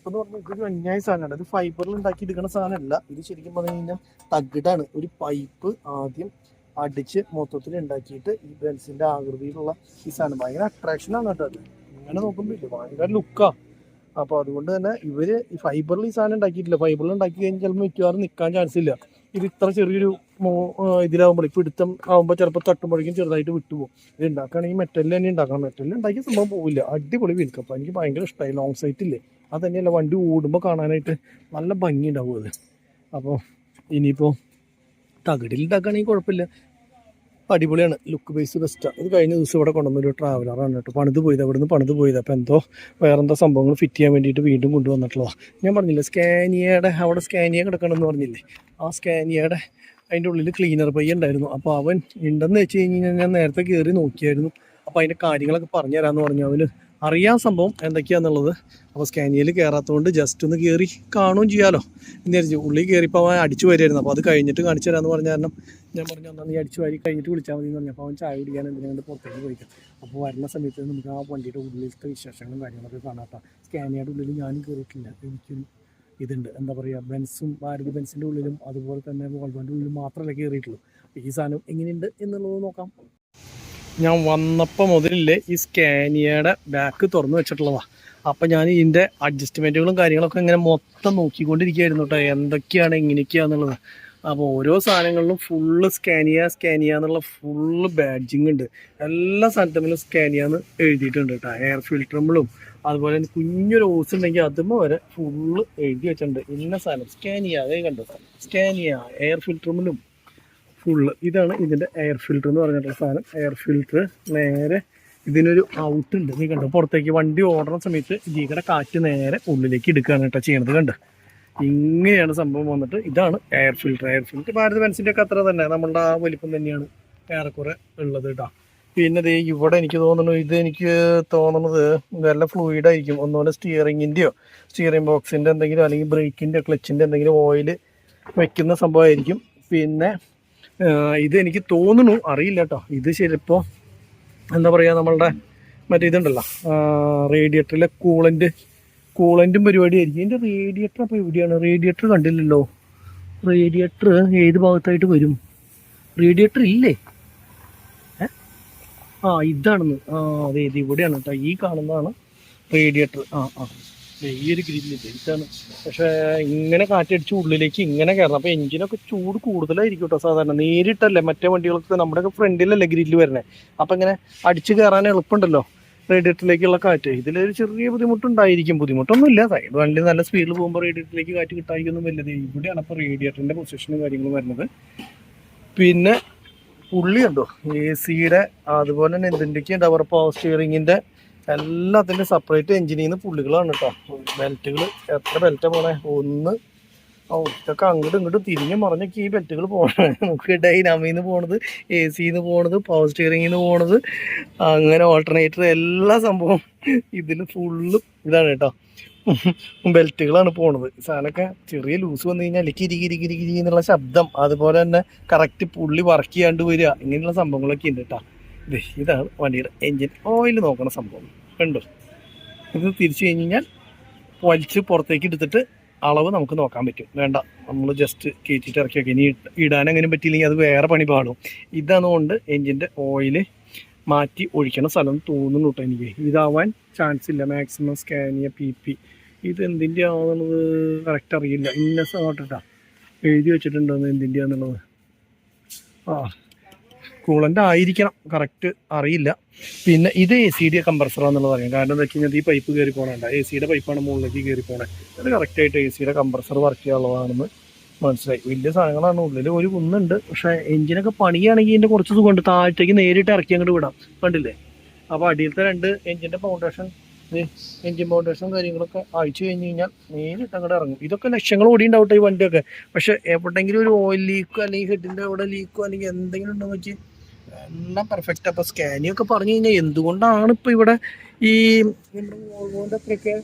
എന്ന് പറഞ്ഞാൽ ഇതൊരു അന്യായ സാധനമാണ്. ഇത് ഫൈബറിൽ ഉണ്ടാക്കി എടുക്കുന്ന സാധനമല്ല. ഇത് ശരിക്കും പറഞ്ഞു കഴിഞ്ഞാൽ തകിടാണ്. ഒരു പൈപ്പ് ആദ്യം അടിച്ച് മൊത്തത്തിൽ ഉണ്ടാക്കിയിട്ട് ഈ ബെൻസിന്റെ ആകൃതിയിലുള്ള ഈ സാധനം ഭയങ്കര അട്രാക്ഷനാണ് കേട്ടോ. അത് ഇങ്ങനെ നോക്കുമ്പോൾ ഇല്ല, ഭയങ്കര ലുക്കാണ്. അപ്പോൾ അതുകൊണ്ട് തന്നെ ഇവര് ഈ ഫൈബറിൽ ഈ സാധനം ഉണ്ടാക്കിയിട്ടില്ല. ഫൈബറിൽ ഉണ്ടാക്കി കഴിഞ്ഞാൽ ചിലപ്പോൾ മിക്കവാറും നിൽക്കാൻ ചാൻസ് ഇല്ല. ഇത് ഇത്ര ചെറിയൊരു ഇതിലാവുമ്പോൾ ഇപ്പോൾ പിടുത്തം ആകുമ്പോൾ ചിലപ്പോൾ തട്ടുമ്പോഴേക്കും ചെറുതായിട്ട് വിട്ടുപോകും. ഇത് ഉണ്ടാക്കുകയാണെങ്കിൽ മെറ്റലിൽ തന്നെ ഉണ്ടാക്കണം. മെറ്റലിൽ ഉണ്ടാക്കിയ സംഭവം പോവില്ല. അടിപൊളി വിൽക്കപ്പം എനിക്ക് ഭയങ്കര ഇഷ്ടമായി. ലോങ് സൈറ്റ് ഇല്ലേ, അത് തന്നെയല്ല വണ്ടി ഓടുമ്പോൾ കാണാനായിട്ട് നല്ല ഭംഗി ഉണ്ടാവും അത്. അപ്പോൾ ഇനിയിപ്പോൾ തകിടിൽ ഉണ്ടാക്കുകയാണെങ്കിൽ കുഴപ്പമില്ല, അടിപൊളിയാണ്. ലുക്ക് ബേസ് ബെസ്റ്റാണ്. ഇത് കഴിഞ്ഞ ദിവസം ഇവിടെ കൊണ്ടുവന്നൊരു ട്രാവലറാണ് കേട്ടോ. പണിത് പോയത്, അവിടെ നിന്ന് പണിത് പോയത്. അപ്പോൾ വേറെന്തോ സംഭവങ്ങൾ ഫിറ്റ് ചെയ്യാൻ വേണ്ടിയിട്ട് വീണ്ടും കൊണ്ടുവന്നിട്ടുള്ളതാണ്. ഞാൻ പറഞ്ഞില്ലേ സ്കാനിയയുടെ അവിടെ സ്കാനിയ കിടക്കണമെന്ന് പറഞ്ഞില്ലേ, ആ സ്കാനിയയുടെ അതിൻ്റെ ഉള്ളിൽ ക്ലീനർ പയ്യ ഉണ്ടായിരുന്നു. അപ്പോൾ അവൻ ഉണ്ടെന്ന് വെച്ച് കഴിഞ്ഞ് കഴിഞ്ഞാൽ ഞാൻ നേരത്തെ കയറി നോക്കിയായിരുന്നു. അപ്പോൾ അതിൻ്റെ കാര്യങ്ങളൊക്കെ പറഞ്ഞു തരാമെന്ന് പറഞ്ഞു. അവന് അറിയാൻ സംഭവം എന്തൊക്കെയാണെന്നുള്ളത്. അപ്പോൾ സ്കാനിയയിൽ കയറാത്തതുകൊണ്ട് ജസ്റ്റ് ഒന്ന് കയറി കാണുകയും ചെയ്യാമല്ലോ എന്ന് വിചാരിച്ചു. ഉള്ളിൽ കയറിയപ്പോൾ അവൻ അടിച്ചു വരുമായിരുന്നു. അപ്പോൾ അത് കഴിഞ്ഞിട്ട് കാണിച്ചു തരാമെന്ന് പറഞ്ഞ കാരണം ഞാൻ പറഞ്ഞു എന്നാൽ നീ അടിച്ചു വാരി കഴിഞ്ഞിട്ട് വിളിച്ചാൽ മതി എന്ന് പറഞ്ഞു. അപ്പോൾ അവൻ ചായ കുടിക്കാൻ എന്തിനാണ്ട് പുറത്തേക്ക് പോയിക്കാം. അപ്പോൾ വരുന്ന സമയത്ത് നമുക്ക് ആ വണ്ടിയുടെ ഉള്ളിലത്തെ വിശേഷങ്ങളും കാര്യങ്ങളൊക്കെ കാണാം. സ്കാനിയയുടെ ഉള്ളിൽ ഞാനും കയറിയിട്ടില്ല. എനിക്കും ഇതുണ്ട്, എന്താ പറയുക, ബെൻസും ഭാരത് ബെൻസിൻ്റെ ഉള്ളിലും അതുപോലെ തന്നെ വോൾവോൻ്റെ ഉള്ളിലും മാത്രമല്ല കയറിയിട്ടുള്ളൂ. ഈ സാധനം എങ്ങനെയുണ്ട് എന്നുള്ളത് നോക്കാം. ഞാൻ വന്നപ്പോൾ മുതലില്ലേ ഈ സ്കാനിയയുടെ ബാക്ക് തുറന്നു വെച്ചിട്ടുള്ളതാണ്. അപ്പം ഞാൻ ഇതിൻ്റെ അഡ്ജസ്റ്റ്മെൻറ്റുകളും കാര്യങ്ങളൊക്കെ ഇങ്ങനെ മൊത്തം നോക്കിക്കൊണ്ടിരിക്കുകയായിരുന്നു കേട്ടോ, എന്തൊക്കെയാണ് എങ്ങനെയൊക്കെയാണെന്നുള്ളത്. അപ്പോൾ ഓരോ സാധനങ്ങളിലും ഫുള്ള് സ്കാനിയ എന്നുള്ള ഫുള്ള് ബാഡ്ജിങ് ഉണ്ട്. എല്ലാ സ്ഥലത്തും സ്കാനിയാന്ന് എഴുതിയിട്ടുണ്ട് കേട്ടോ. എയർ ഫിൽറ്ററുകളും അതുപോലെ തന്നെ കുഞ്ഞൊരു ഓസ് ഉണ്ടെങ്കിൽ അതുമ്പോൾ വരെ ഫുള്ള് എഴുതി വെച്ചിട്ടുണ്ട്. ഇന്ന സാധനം സ്കാനിയ, അതേ കണ്ടു, സ്കാനിയ എയർ ഫിൽറ്ററുകളും ഫുള്ള്. ഇതാണ് ഇതിൻ്റെ എയർ ഫിൽറ്റർ എന്ന് പറഞ്ഞിട്ടുള്ള സാധനം. എയർ ഫിൽറ്റർ നേരെ ഇതിനൊരു ഔട്ട് ഉണ്ട്, നീ കണ്ടോ, പുറത്തേക്ക് വണ്ടി ഓടുന്ന സമയത്ത് ഇതിയുടെ കാറ്റ് നേരെ ഉള്ളിലേക്ക് എടുക്കുകയാണ് കേട്ടോ ചെയ്യണത്. കണ്ട് ഇങ്ങനെയാണ് സംഭവം വന്നിട്ട്. ഇതാണ് air filter. Air filter Bharat ബെൻസിൻ്റെ ഒക്കെ അത്ര തന്നെ, നമ്മളുടെ ആ വലിപ്പം തന്നെയാണ് ഏറെക്കുറെ ഉള്ളത് കേട്ടോ. പിന്നെ ഇത് ഇവിടെ എനിക്ക് തോന്നുന്നു, എനിക്ക് തോന്നുന്നത് നല്ല ഫ്ലൂയിഡ് ആയിരിക്കും. ഒന്നുപോലെ സ്റ്റിയറിങ്ങിൻ്റെയോ സ്റ്റിയറിംഗ് ബോക്സിൻ്റെ എന്തെങ്കിലും അല്ലെങ്കിൽ ബ്രേക്കിൻ്റെ ക്ലച്ചിൻ്റെ എന്തെങ്കിലും ഓയിൽ വയ്ക്കുന്ന സംഭവമായിരിക്കും. പിന്നെ ഇതെനിക്ക് തോന്നുന്നു, അറിയില്ല കേട്ടോ, ഇത് ശരിപ്പോൾ എന്താ പറയുക, നമ്മളുടെ മറ്റേ ഇതുണ്ടല്ലോ റേഡിയേറ്ററിലെ കൂളൻറ്റും പരിപാടിയായിരിക്കും. ഇതിൻ്റെ റേഡിയേറ്റർ അപ്പോൾ എവിടെയാണ്? റേഡിയേറ്റർ കണ്ടില്ലല്ലോ. റേഡിയേറ്റർ ഏത് ഭാഗത്തായിട്ട് വരും? റേഡിയേറ്റർ ഇല്ലേ? ഇതാണെന്ന്. അതെ, ഇത് ഇവിടെയാണ് കേട്ടോ. ഈ കാണുന്നതാണ് റേഡിയേറ്റർ. ഈ ഒരു ഗ്രില്ലില്ലേ, ഇതാണ്. പക്ഷേ ഇങ്ങനെ കാറ്റടിച്ച് ഉള്ളിലേക്ക് ഇങ്ങനെ കയറണം. അപ്പോൾ എഞ്ചിനൊക്കെ ചൂട് കൂടുതലായിരിക്കും കേട്ടോ. സാധാരണ നേരിട്ടല്ലേ മറ്റേ വണ്ടികൾക്ക്, നമ്മുടെയൊക്കെ ഫ്രണ്ടിലല്ലേ ഗ്രില്ല് വരുന്നത്. അപ്പം ഇങ്ങനെ അടിച്ച് കയറാൻ എളുപ്പമുണ്ടല്ലോ റേഡിയേറ്ററിലേക്കുള്ള കാറ്റ്. ഇതിലൊരു ചെറിയ ബുദ്ധിമുട്ടുണ്ടായിരിക്കും. ബുദ്ധിമുട്ടൊന്നുമില്ല, സൈഡ് വണ്ടി നല്ല സ്പീഡിൽ പോകുമ്പോൾ റേഡിയേറ്ററിലേക്ക് കാറ്റ് കിട്ടാതിരിക്കൊന്നും വലുത്. ഇവിടെയാണ് അപ്പോൾ റേഡിയേറ്ററിൻ്റെ പൊസിഷനും കാര്യങ്ങളും വരുന്നത്. പിന്നെ പുള്ളി ഉണ്ടോ AC-യുടെ, അതുപോലെ തന്നെ എന്തിൻ്റെയൊക്കെ ഡവർ പവർ സ്റ്റിയറിങ്ങിൻ്റെ എല്ലാത്തിൻ്റെ സെപ്പറേറ്റ് എഞ്ചിനിൽ നിന്ന് പുള്ളികളാണ് കേട്ടോ. ബെൽറ്റുകൾ എത്ര ബെൽറ്റാണ് പോണേ? ഒന്ന്. ഇതൊക്കെ അങ്ങോട്ടും ഇങ്ങോട്ടും തിരിഞ്ഞ് മറിഞ്ഞൊക്കെ ഈ ബെൽറ്റുകൾ പോകണേ. നമുക്ക് ഡൈനാമിന്ന് പോണത്, AC-ന്ന് പോണത്, പവർ സ്റ്റിയറിങ്ങിന്ന് പോണത്, അങ്ങനെ ഓൾട്ടർനേറ്റർ, എല്ലാ സംഭവം ഇതിൽ ഫുള്ളും ഇതാണ് കേട്ടോ. ബെൽറ്റുകളാണ് പോണത്. സാധനമൊക്കെ ചെറിയ ലൂസ് വന്നു കഴിഞ്ഞാൽ കിരി എന്നുള്ള ശബ്ദം, അതുപോലെ തന്നെ കറക്റ്റ് പുള്ളി വർക്ക് ചെയ്യാണ്ട് വരിക, ഇങ്ങനെയുള്ള സംഭവങ്ങളൊക്കെ ഉണ്ട് കേട്ടോ. ഇതാണ് വണ്ടിയുടെ എൻജിൻ ഓയിൽ നോക്കണ സംഭവം. കണ്ടോ, ഇത് തിരിച്ചു കഴിഞ്ഞ് കഴിഞ്ഞാൽ വലിച്ച് പുറത്തേക്ക് എടുത്തിട്ട് അളവ് നമുക്ക് നോക്കാൻ പറ്റും. വേണ്ട, നമ്മൾ ജസ്റ്റ് കയറ്റിയിട്ട് ഇറക്കി വെക്കാം. ഇനി ഇടാൻ അങ്ങനെ പറ്റിയില്ലെങ്കിൽ അത് വേറെ പണി പാടും. ഇതാണെന്നുകൊണ്ട് എൻജിൻ്റെ ഓയിൽ മാറ്റി ഒഴിക്കണ സ്ഥലം തോന്നുന്നു കേട്ടോ എനിക്ക്. ഇതാവാൻ ചാൻസ് ഇല്ല. Maximum Scania PP. ഇത് എന്തിൻ്റെ ആണെന്നുള്ളത് കറക്റ്റ് അറിയില്ല. ഇന്ന നോട്ടിട്ടാ എഴുതി വെച്ചിട്ടുണ്ടോന്ന് എന്തിൻ്റെയാണെന്നുള്ളത്. കൂളൻ്റ് ആയിരിക്കണം, കറക്റ്റ് അറിയില്ല. പിന്നെ ഇത് AC-യുടെ കംപ്രസറാണെന്നുള്ളത് അറിയാം. കാരണം എന്താ വെച്ച് കഴിഞ്ഞാൽ ഈ പൈപ്പ് കയറി പോകണണ്ട, AC-യുടെ പൈപ്പാണ് മുകളിലേക്ക് കയറി പോകണേ. അത് കറക്റ്റായിട്ട് AC-യുടെ കംപ്രസർ വർക്ക് ചെയ്യാനുള്ളതാണെന്ന് മനസ്സിലായി. വലിയ സാധനങ്ങളാണ്. ഉള്ളിൽ ഒരു കുന്നുണ്ട്. പക്ഷേ എഞ്ചിനൊക്കെ പണിയാണെങ്കിൽ ഇതിൻ്റെ കുറച്ച് സുഖമുണ്ട്. താഴത്തേക്ക് നേരിട്ട് ഇറക്കി അങ്ങോട്ട് വിടാം, കണ്ടില്ലേ? അപ്പോൾ അടിയിലത്തെ 2 എഞ്ചിൻ്റെ ഫൗണ്ടേഷൻ, എഞ്ചിൻ ഫൗണ്ടേഷൻ കാര്യങ്ങളൊക്കെ അഴിച്ചു കഴിഞ്ഞ് കഴിഞ്ഞാൽ നേരിട്ട് അങ്ങോട്ട് ഇറങ്ങും. ഇതൊക്കെ ലക്ഷങ്ങൾ ഓടി ഉണ്ടാവട്ടെ ഈ വണ്ടിയൊക്കെ. പക്ഷെ എവിടെയെങ്കിലും ഒരു ഓയിൽ ലീക്കോ അല്ലെങ്കിൽ ഹെഡിൻ്റെ അവിടെ ലീക്കോ അല്ലെങ്കിൽ എന്തെങ്കിലും ഉണ്ടോയെന്ന് വെച്ച് എല്ലാം പെർഫെക്റ്റ്. അപ്പോൾ സ്കാനിയൊക്കെ പറഞ്ഞു കഴിഞ്ഞാൽ എന്തുകൊണ്ടാണ് ഇപ്പോൾ ഇവിടെ ഈ നമ്മുടെ വോൾവോൻ്റെ അത്രയൊക്കെ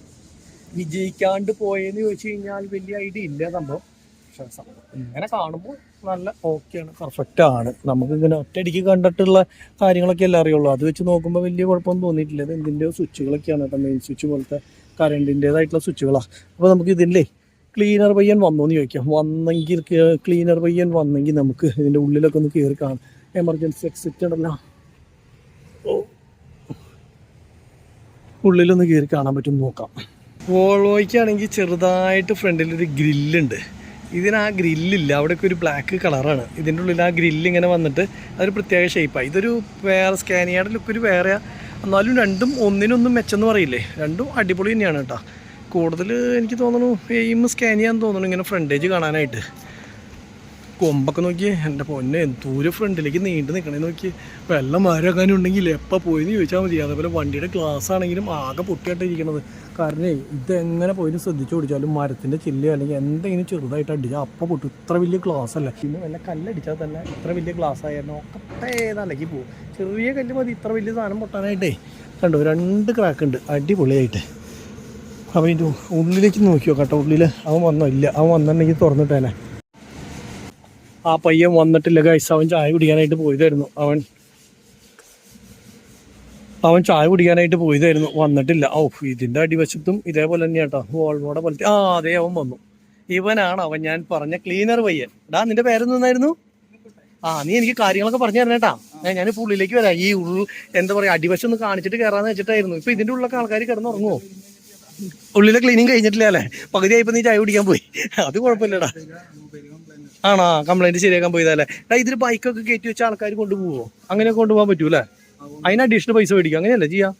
വിജയിക്കാണ്ട് പോയെന്ന് ചോദിച്ചു കഴിഞ്ഞാൽ വലിയ ഐഡിയ ഇല്ല സംഭവം. പക്ഷെ ഇങ്ങനെ കാണുമ്പോൾ നല്ല ഓക്കെയാണ്, പെർഫെക്റ്റ് ആണ്. നമുക്കിങ്ങനെ ഒറ്റയടിക്ക് കണ്ടിട്ടുള്ള കാര്യങ്ങളൊക്കെ എല്ലാം അറിയുള്ളൂ. അത് വെച്ച് നോക്കുമ്പോൾ വലിയ കുഴപ്പമൊന്നും തോന്നിയിട്ടില്ല. ഇത് എന്തിൻ്റെ സ്വിച്ചുകളൊക്കെയാണ് കേട്ടോ, മെയിൻ സ്വിച്ച് പോലത്തെ കറണ്ടിൻ്റേതായിട്ടുള്ള സ്വിച്ചുകളാണ്. അപ്പോൾ നമുക്ക് ഇതില്ലേ ക്ലീനർ പയ്യൻ വന്നോന്ന് ചോദിക്കാം. വന്നെങ്കിൽ ക്ലീനർ പയ്യൻ വന്നെങ്കിൽ നമുക്ക് ഇതിൻ്റെ ഉള്ളിലൊക്കെ ഒന്ന് കയറി കാണാം. എമർജൻസി എക്സിറ്റ് ഉണ്ടല്ലോ, ഉള്ളിലൊന്ന് കയറി കാണാൻ പറ്റും, നോക്കാം. വോൾവോയ്ക്കാണെങ്കിൽ ചെറുതായിട്ട് ഫ്രണ്ടിലൊരു ഗ്രില്ലുണ്ട്. ഇതിന് ആ ഗ്രില്ലില്ല, അവിടെയൊക്കെ ഒരു ബ്ലാക്ക് കളറാണ്. ഇതിൻ്റെ ഉള്ളിൽ ആ ഗ്രില്ല് ഇങ്ങനെ വന്നിട്ട് അതൊരു പ്രത്യേക ഷേപ്പാണ്. ഇതൊരു വേറെ സ്കാനിയയുടെ ലുക്കൊരു വേറെ. എന്നാലും രണ്ടും ഒന്നിനൊന്നും മെച്ചെന്ന് പറയില്ലേ, രണ്ടും അടിപൊളി തന്നെയാണ് കേട്ടോ. കൂടുതൽ എനിക്ക് തോന്നുന്നു എയിം സ്കാനിയാന്ന് തോന്നുന്നു ഇങ്ങനെ ഫ്രണ്ടേജ് കാണാനായിട്ട്. കൊമ്പൊക്കെ നോക്കി എൻ്റെ പൊന്നെ എന്തൂരം ഫ്രണ്ടിലേക്ക് നീണ്ടു നിൽക്കണേ നോക്കി. വെള്ളം മരക്കാനും ഉണ്ടെങ്കിൽ എപ്പോൾ പോയെന്ന് ചോദിച്ചാൽ മതി. അതേപോലെ വണ്ടിയുടെ ഗ്ലാസ് ആണെങ്കിലും ആകെ പൊട്ടിയായിട്ടിരിക്കണത്. കാരണം ഇതെങ്ങനെ പോയി ശ്രദ്ധിച്ച് ഓടിച്ചാലും മരത്തിൻ്റെ ചില്ല അല്ലെങ്കിൽ എന്തെങ്കിലും ചെറുതായിട്ട് അടിച്ചാൽ അപ്പോൾ പൊട്ടും. ഇത്ര വലിയ ഗ്ലാസ് അല്ല. പിന്നെ വല്ല കല്ലടിച്ചാൽ തന്നെ ഇത്ര വലിയ ഗ്ലാസ് ആയിരുന്നു ഒക്കെ ഏതാണ്ടേക്ക് പോകും. ചെറിയ കല്ല് മതി ഇത്ര വലിയ സാധനം പൊട്ടാനായിട്ടേ. കണ്ടോ 2 ക്രാക്ക് ഉണ്ട് അടിപൊളിയായിട്ട്. അപ്പോൾ ഇതിൻ്റെ ഉള്ളിലേക്ക് നോക്കിയോ കേട്ടോ. ഉള്ളിൽ അവൻ വന്നോ? ഇല്ല, അവൻ വന്നിട്ടുണ്ടെങ്കിൽ തുറന്നിട്ടേനെ. ആ പയ്യൻ വന്നിട്ടില്ല ഗൈസ്. അവൻ ചായ കുടിക്കാനായിട്ട് പോയതായിരുന്നു. അവൻ ചായ കുടിക്കാനായിട്ട് പോയതായിരുന്നു, വന്നിട്ടില്ല. ഇതിൻ്റെ അടിവശത്തും ഇതേപോലെ തന്നെയാണ് കേട്ടോ, വോൾവോടെ പോലത്തെ. അതെ, അവൻ വന്നു. ഇവനാണ് അവൻ ഞാൻ പറഞ്ഞ ക്ലീനർ പയ്യൻ. നിന്റെ പേരെന്തായിരുന്നു? നീ എനിക്ക് കാര്യങ്ങളൊക്കെ പറഞ്ഞു തരണേട്ടാ. ഞാൻ ഉള്ളിലേക്ക് വരാം. ഈ എന്താ പറയാ അടിവശം ഒന്ന് കാണിച്ചിട്ട് കയറാന്ന് വെച്ചിട്ടായിരുന്നു. ഇപ്പൊ ഇതിന്റെ ഉള്ളിലൊക്കെ ആൾക്കാർ കിടന്നുറങ്ങുമോ? ഉള്ളിലെ ക്ലീനിങ് കഴിഞ്ഞിട്ടില്ല അല്ലേ? പകുതി ആയപ്പോ നീ ചായ കുടിക്കാൻ പോയി. അത് കുഴപ്പമില്ലടാ. ആണോ കംപ്ലൈന്റ് ശരിയാക്കാൻ പോയതല്ലേ? ഇതിൽ ബൈക്കൊക്കെ കയറ്റി വെച്ച ആൾക്കാർ കൊണ്ടുപോവോ? അങ്ങനെയൊക്കെ കൊണ്ടുപോകാൻ പറ്റൂല്ലേ? അതിന് അഡീഷണൽ പൈസ മേടിക്കും, അങ്ങനെയല്ലേ ചെയ്യാം?